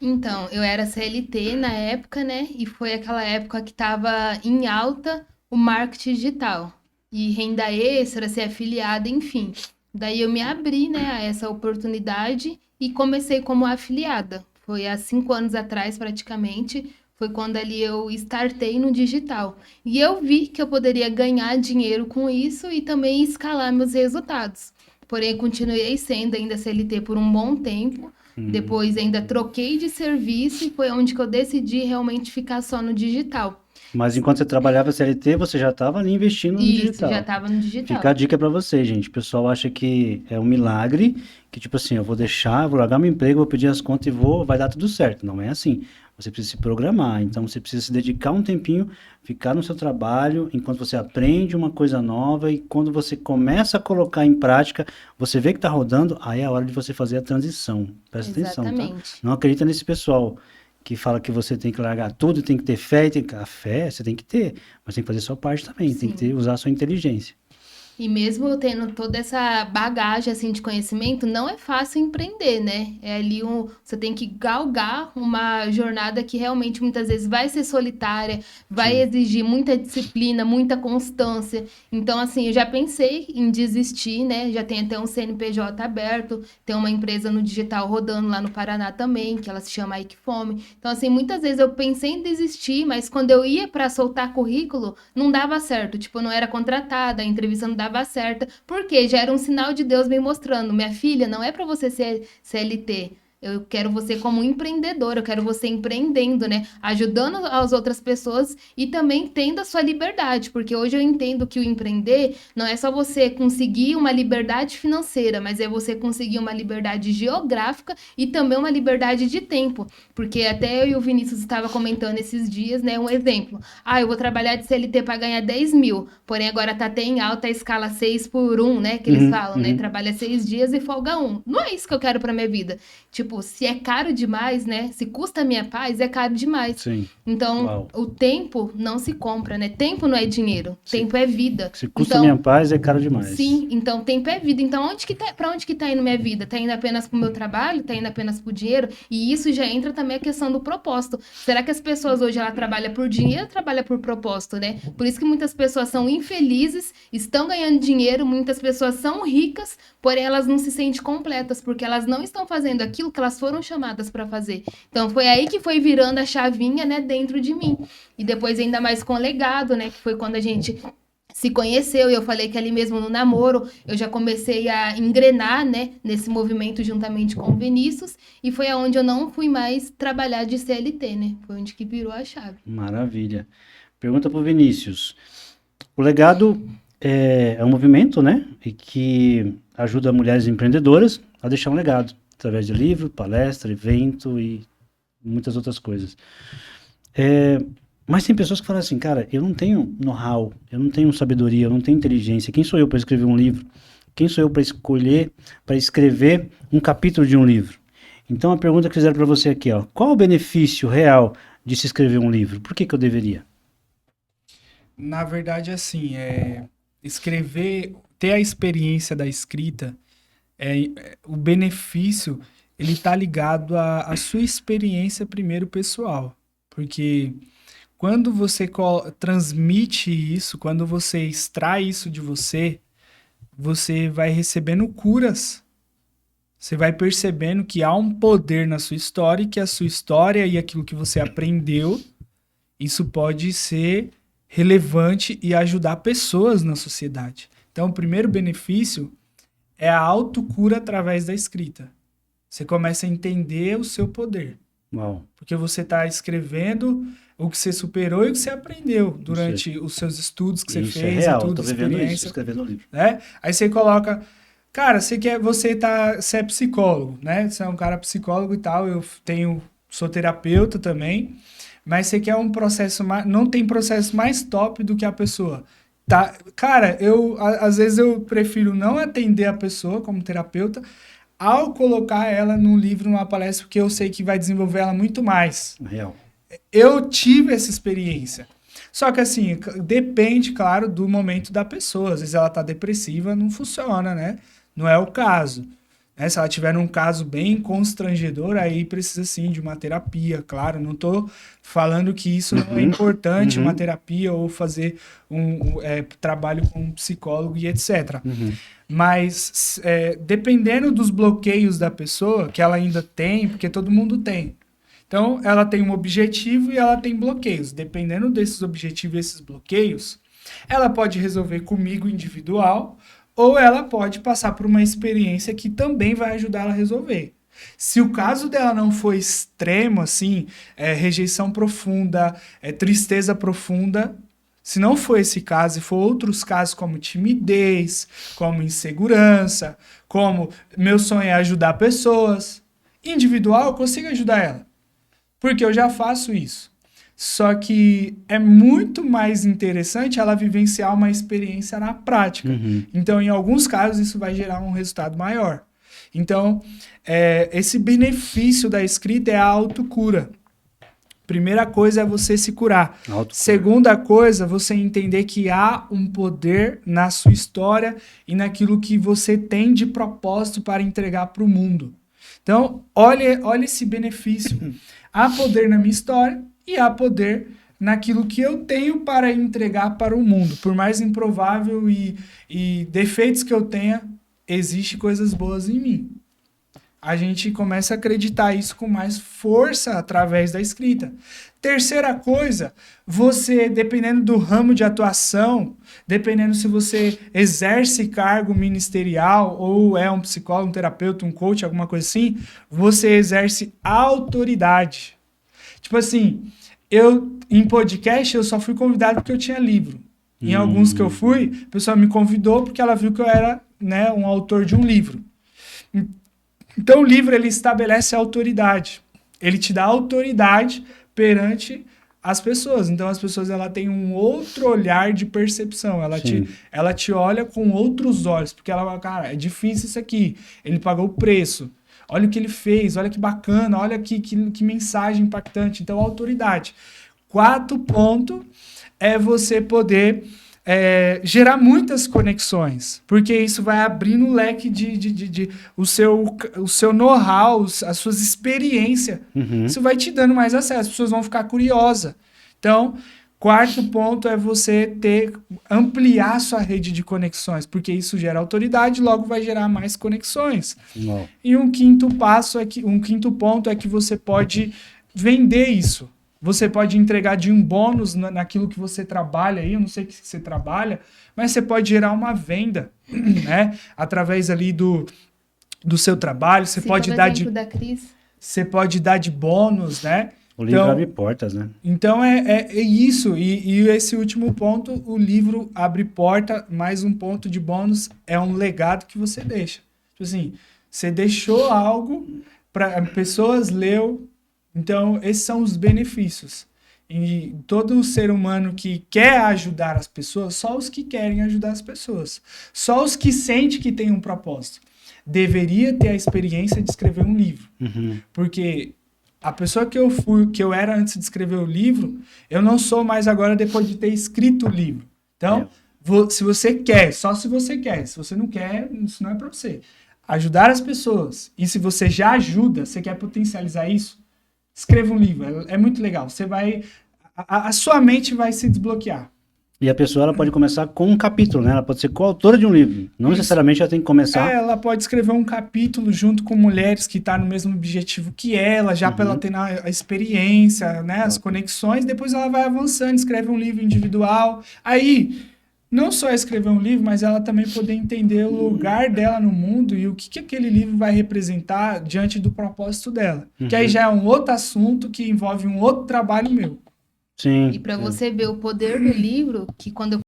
Então, eu era CLT na época, né? E foi aquela época que estava em alta o marketing digital. E renda extra, ser afiliada, enfim. Daí eu me abri, né, a essa oportunidade e comecei como afiliada. Foi há 5 anos atrás, praticamente. Foi quando ali eu startei no digital. E eu vi que eu poderia ganhar dinheiro com isso e também escalar meus resultados. Porém, continuei sendo ainda CLT por um bom tempo. Depois ainda troquei de serviço e foi onde que eu decidi realmente ficar só no digital. Mas enquanto você trabalhava CLT, você já estava ali investindo no Isso, digital. já estava no digital. Fica a dica para vocês, gente. O pessoal acha que é um milagre, que tipo assim, eu vou deixar, vou largar meu emprego, vou pedir as contas e vai dar tudo certo. Não é assim. Você precisa se programar, então você precisa se dedicar um tempinho, ficar no seu trabalho, enquanto você aprende uma coisa nova e quando você começa a colocar em prática, você vê que está rodando, aí é a hora de você fazer a transição. Presta atenção, tá? Exatamente. Não acredita nesse pessoal que fala que você tem que largar tudo, tem que ter fé, a fé você tem que ter, mas tem que fazer a sua parte também, tem que usar a sua inteligência. E mesmo eu tendo toda essa bagagem assim de conhecimento, não é fácil empreender, né? É ali você tem que galgar uma jornada que realmente muitas vezes vai ser solitária, vai exigir muita disciplina, muita constância. Então, assim, eu já pensei em desistir, né? Já tem até um CNPJ aberto, tem uma empresa no digital rodando lá no Paraná também, que ela se chama Ikefome. Então, assim, muitas vezes eu pensei em desistir, mas quando eu ia para soltar currículo, não dava certo. Tipo, eu não era contratada, a entrevista não dava certa, porque já era um sinal de Deus me mostrando, minha filha, não é para você ser CLT, eu quero você como empreendedora, eu quero você empreendendo, né? Ajudando as outras pessoas e também tendo a sua liberdade, porque hoje eu entendo que o empreender não é só você conseguir uma liberdade financeira, mas é você conseguir uma liberdade geográfica e também uma liberdade de tempo, porque até eu e o Vinícius estava comentando esses dias, né? Um exemplo, eu vou trabalhar de CLT para ganhar 10 mil, porém agora tá até em alta a escala 6 por 1, né? Que eles falam, né? Trabalha 6 dias e folga 1. Não é isso que eu quero para minha vida. Tipo, tipo, se é caro demais, né? Se custa a minha paz, é caro demais. Sim. Então, Uau. o tempo não se compra, né? Tempo não é dinheiro, Sim. tempo é vida. Se custa Então, minha paz, é caro demais. sim, então tempo é vida. Então, pra onde que tá indo minha vida? Tá indo apenas pro meu trabalho? Tá indo apenas pro dinheiro? E isso já entra também a questão do propósito. Será que as pessoas hoje, ela trabalha por dinheiro ou trabalha por propósito, né? Por isso que muitas pessoas são infelizes, estão ganhando dinheiro, muitas pessoas são ricas, porém elas não se sentem completas, porque elas não estão fazendo aquilo que elas foram chamadas para fazer. Então foi aí que foi virando a chavinha, né, dentro de mim. E depois ainda mais com o legado, né, que foi quando a gente se conheceu, e eu falei que ali mesmo no namoro, eu já comecei a engrenar, né, nesse movimento juntamente com o Vinícius, e foi aonde eu não fui mais trabalhar de CLT, né, foi onde que virou a chave. Maravilha. Pergunta pro Vinícius. O legado é um movimento, né, e que ajuda mulheres empreendedoras a deixar um legado, através de livro, palestra, evento e muitas outras coisas. Mas tem pessoas que falam assim, cara, eu não tenho know-how, eu não tenho sabedoria, eu não tenho inteligência. Quem sou eu para escrever um livro? Quem sou eu para escrever um capítulo de um livro? Então a pergunta que fizeram para você aqui, ó, qual o benefício real de se escrever um livro? Por que eu deveria? Na verdade, assim, escrever, ter a experiência da escrita, o benefício, ele tá ligado à sua experiência primeiro pessoal. Porque quando você transmite isso, quando você extrai isso de você, você vai recebendo curas. Você vai percebendo que há um poder na sua história e que a sua história e aquilo que você aprendeu, isso pode ser relevante e ajudar pessoas na sociedade. Então, o primeiro benefício é a autocura através da escrita. Você começa a entender o seu poder. Uau. Porque você está escrevendo o que você superou e o que você aprendeu durante os seus estudos que você isso fez é real, e tudo, eu tô vivendo experiência. isso, escrevendo o livro. Né? Aí você coloca, cara, você é psicólogo, né? Você é um cara psicólogo e tal, sou terapeuta também, mas você quer um processo não tem processo mais top do que a pessoa. Tá? Cara, às vezes eu prefiro não atender a pessoa como terapeuta ao colocar ela num livro, numa palestra, porque eu sei que vai desenvolver ela muito mais. Real. Eu tive essa experiência. Só que assim, depende, claro, do momento da pessoa. Às vezes ela tá depressiva, não funciona, né? Não é o caso. Né? Se ela tiver um caso bem constrangedor, aí precisa sim de uma terapia, claro. Não tô falando que isso não é importante, uma terapia ou fazer trabalho com um psicólogo e etc. Mas dependendo dos bloqueios da pessoa, que ela ainda tem, porque todo mundo tem. Então, ela tem um objetivo e ela tem bloqueios. Dependendo desses objetivos e esses bloqueios, ela pode resolver comigo individual ou ela pode passar por uma experiência que também vai ajudar ela a resolver. Se o caso dela não for extremo, assim, rejeição profunda, tristeza profunda, se não for esse caso e for outros casos como timidez, como insegurança, como meu sonho é ajudar pessoas, individual eu consigo ajudar ela. Porque eu já faço isso. Só que é muito mais interessante ela vivenciar uma experiência na prática. Então, em alguns casos, isso vai gerar um resultado maior. Então, esse benefício da escrita é a autocura. Primeira coisa é você se curar. Segunda coisa, você entender que há um poder na sua história e naquilo que você tem de propósito para entregar para o mundo. Então, olha esse benefício. Há poder na minha história e há poder naquilo que eu tenho para entregar para o mundo. Por mais improvável e defeitos que eu tenha, existem coisas boas em mim. A gente começa a acreditar isso com mais força através da escrita. Terceira coisa, você, dependendo do ramo de atuação, dependendo se você exerce cargo ministerial ou é um psicólogo, um terapeuta, um coach, alguma coisa assim, você exerce autoridade. Tipo assim, em podcast, eu só fui convidado porque eu tinha livro. Em alguns que eu fui, a pessoa me convidou porque ela viu que eu era, né, um autor de um livro. Então, o livro, ele estabelece a autoridade. Ele te dá autoridade perante as pessoas. Então, as pessoas, ela tem um outro olhar de percepção. Ela te olha com outros olhos. Porque ela fala, cara, é difícil isso aqui. Ele pagou o preço. olha o que ele fez, olha que bacana, olha que mensagem impactante. Então, autoridade. Quarto ponto é você poder gerar muitas conexões, porque isso vai abrindo o leque de o seu know-how, as suas experiências. Uhum. Isso vai te dando mais acesso, as pessoas vão ficar curiosas. Então, quarto ponto é você ampliar sua rede de conexões, porque isso gera autoridade, logo vai gerar mais conexões. Uau. E um quinto ponto é que você pode vender isso. Você pode entregar de um bônus naquilo que você trabalha aí, eu não sei o que você trabalha, mas você pode gerar uma venda, né? Através ali do seu trabalho, você pode dar da Cris. você pode dar de bônus, né? O livro abre portas, né? Então é isso. E esse último ponto, o livro abre porta, mais um ponto de bônus, é um legado que você deixa. Tipo assim, você deixou algo para pessoas leu. Então, esses são os benefícios. E todo ser humano que quer ajudar as pessoas, só os que querem ajudar as pessoas. Só os que sentem que tem um propósito. Deveria ter a experiência de escrever um livro. Uhum. Porque a pessoa que eu era antes de escrever o livro, eu não sou mais agora depois de ter escrito o livro. Então, se você quer, só se você quer. Se você não quer, isso não é para você. Ajudar as pessoas. E se você já ajuda, você quer potencializar isso, escreva um livro. É muito legal. Você vai... A sua mente vai se desbloquear. E a pessoa ela pode começar com um capítulo, né? Ela pode ser coautora de um livro. Não necessariamente ela tem que começar. Ela pode escrever um capítulo junto com mulheres que estão no mesmo objetivo que ela, já para ela ter a experiência, né, as conexões. Depois ela vai avançando, escreve um livro individual. Aí, não só escrever um livro, mas ela também poder entender o lugar dela no mundo e o que aquele livro vai representar diante do propósito dela. Que aí já é um outro assunto que envolve um outro trabalho meu. Sim. E para você ver o poder do livro, que quando eu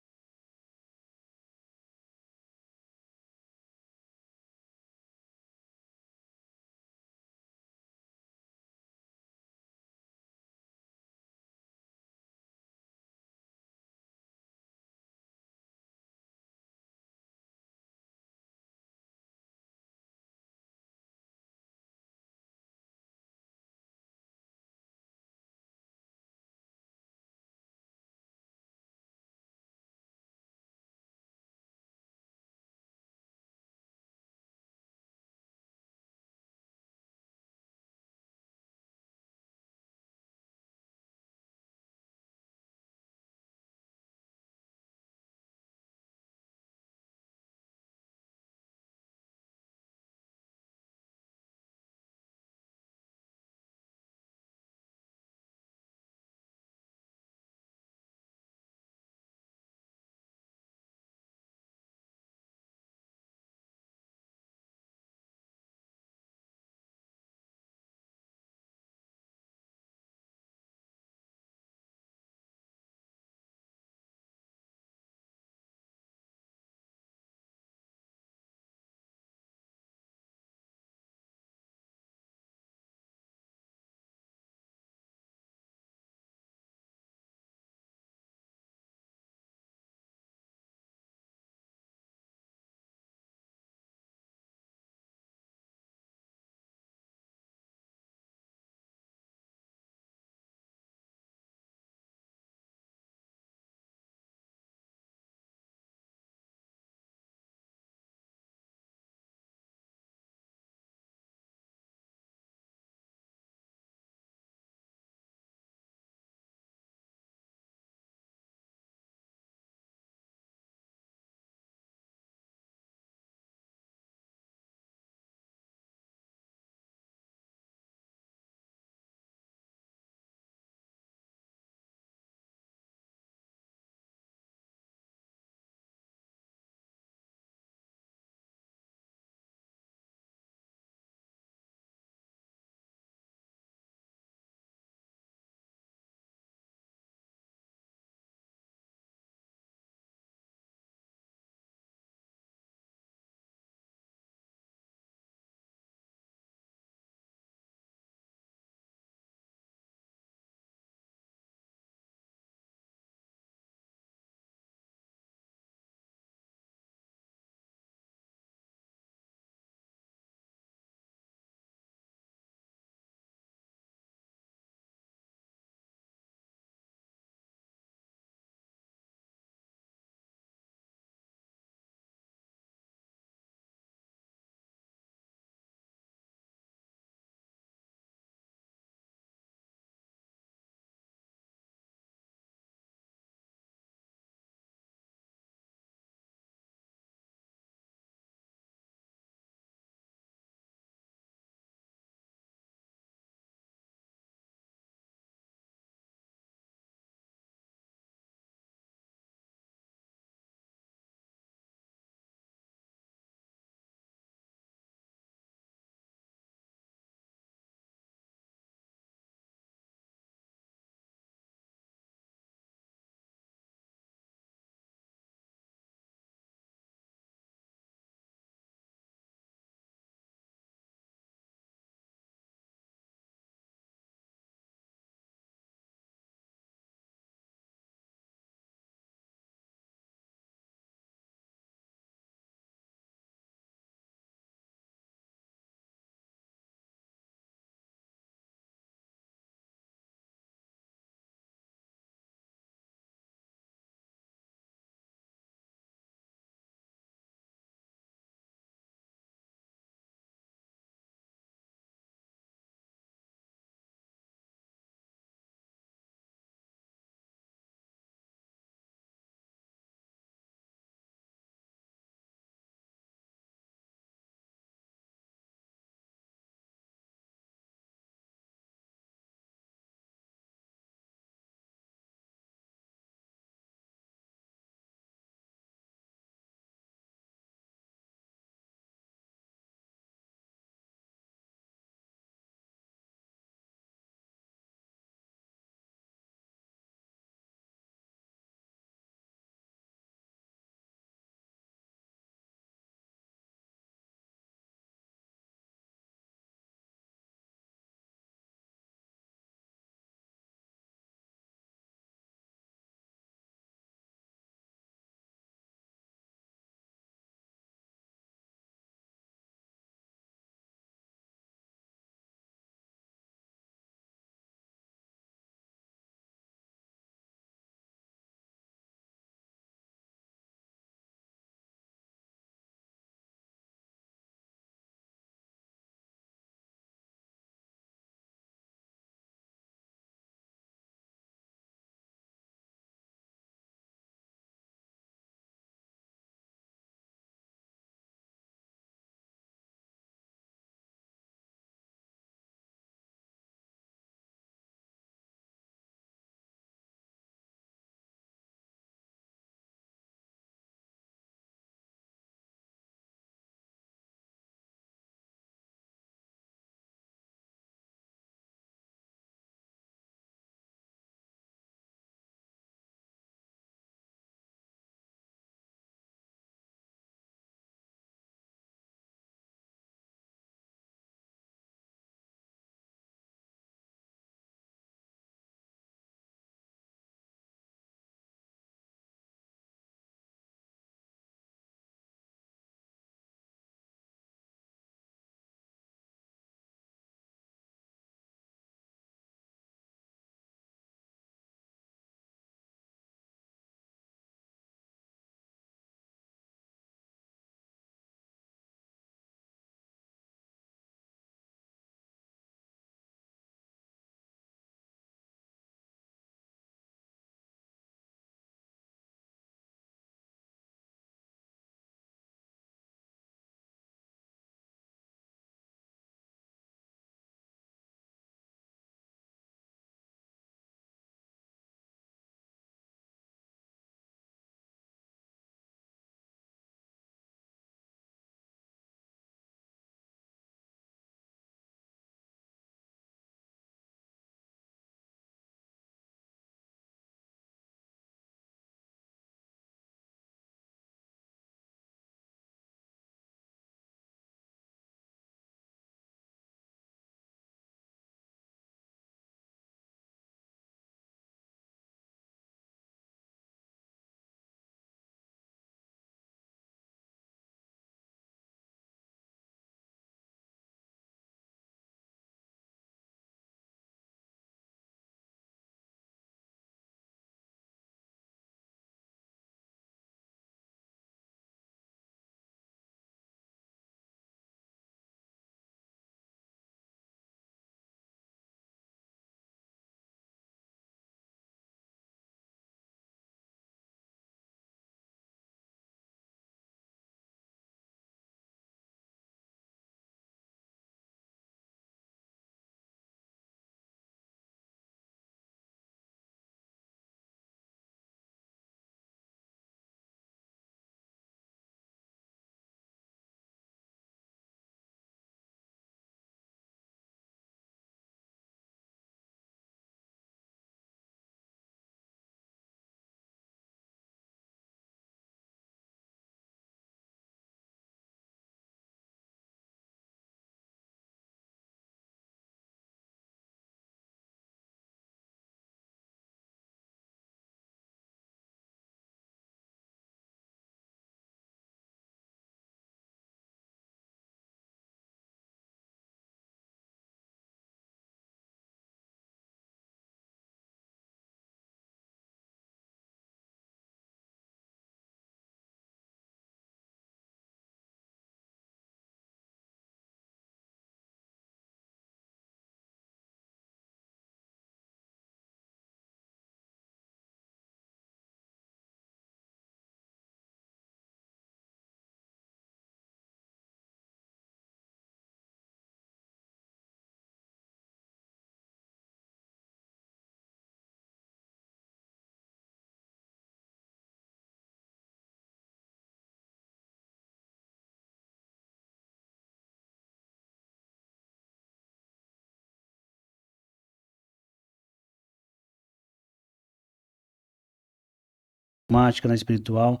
matemática, na espiritual,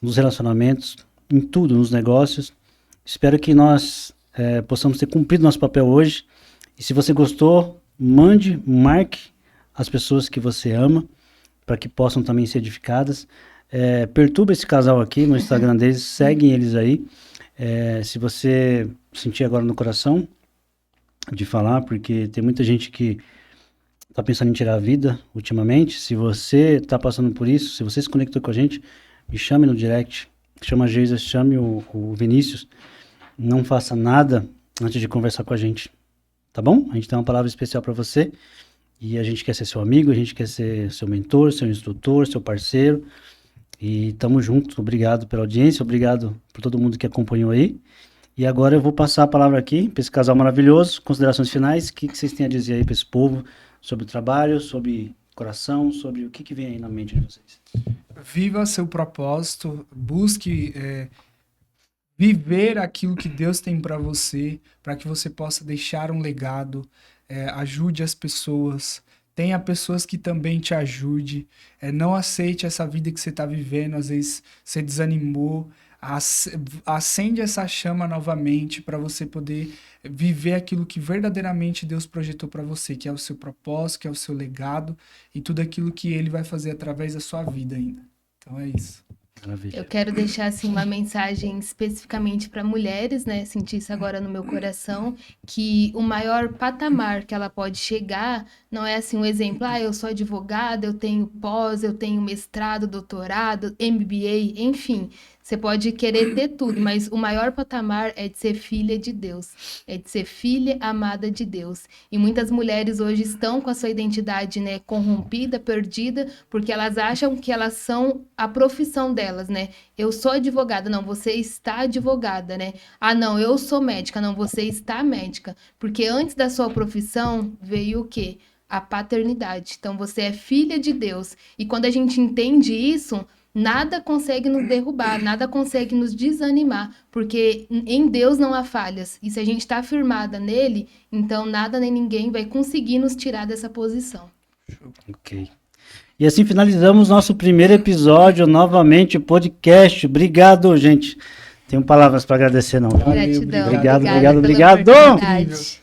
nos relacionamentos, em tudo, nos negócios. Espero que nós possamos ter cumprido nosso papel hoje. E se você gostou, marque as pessoas que você ama, para que possam também ser edificadas. Perturba esse casal aqui no Instagram deles, seguem eles aí. Se você sentir agora no coração de falar, porque tem muita gente que está pensando em tirar a vida ultimamente. Se você está passando por isso, se você se conectou com a gente, me chame no direct, chama a Geisa, chame o Vinícius. Não faça nada antes de conversar com a gente, tá bom? A gente tem uma palavra especial para você e a gente quer ser seu amigo, a gente quer ser seu mentor, seu instrutor, seu parceiro. E tamo junto. Obrigado pela audiência, obrigado por todo mundo que acompanhou aí. E agora eu vou passar a palavra aqui para esse casal maravilhoso. Considerações finais, o que vocês têm a dizer aí para esse povo sobre o trabalho, sobre coração, sobre o que vem aí na mente de vocês? Viva seu propósito, busque viver aquilo que Deus tem para você, para que você possa deixar um legado, ajude as pessoas, tenha pessoas que também te ajude, não aceite essa vida que você está vivendo, às vezes você desanimou, acende essa chama novamente para você poder viver aquilo que verdadeiramente Deus projetou para você, que é o seu propósito, que é o seu legado e tudo aquilo que Ele vai fazer através da sua vida ainda. Então é isso. Maravilha. Eu quero deixar assim uma mensagem especificamente para mulheres, né? Sentir isso agora no meu coração, que o maior patamar que ela pode chegar não é assim um exemplo, eu sou advogada, eu tenho pós, eu tenho mestrado, doutorado, MBA, enfim. Você pode querer ter tudo, mas o maior patamar é de ser filha de Deus, é de ser filha amada de Deus. E muitas mulheres hoje estão com a sua identidade, né, corrompida, perdida, porque elas acham que elas são a profissão delas, né? Eu sou advogada, não, você está advogada, né? Ah, não, eu sou médica, não, você está médica. Porque antes da sua profissão veio o quê? A paternidade. Então você é filha de Deus. E quando a gente entende isso, nada consegue nos derrubar, nada consegue nos desanimar, porque em Deus não há falhas. E se a gente está firmada nele, então nada nem ninguém vai conseguir nos tirar dessa posição. Ok. E assim finalizamos nosso primeiro episódio, novamente, podcast. Obrigado, gente. Tenho palavras para agradecer, não. Gratidão. Obrigado. Obrigada pela oportunidade.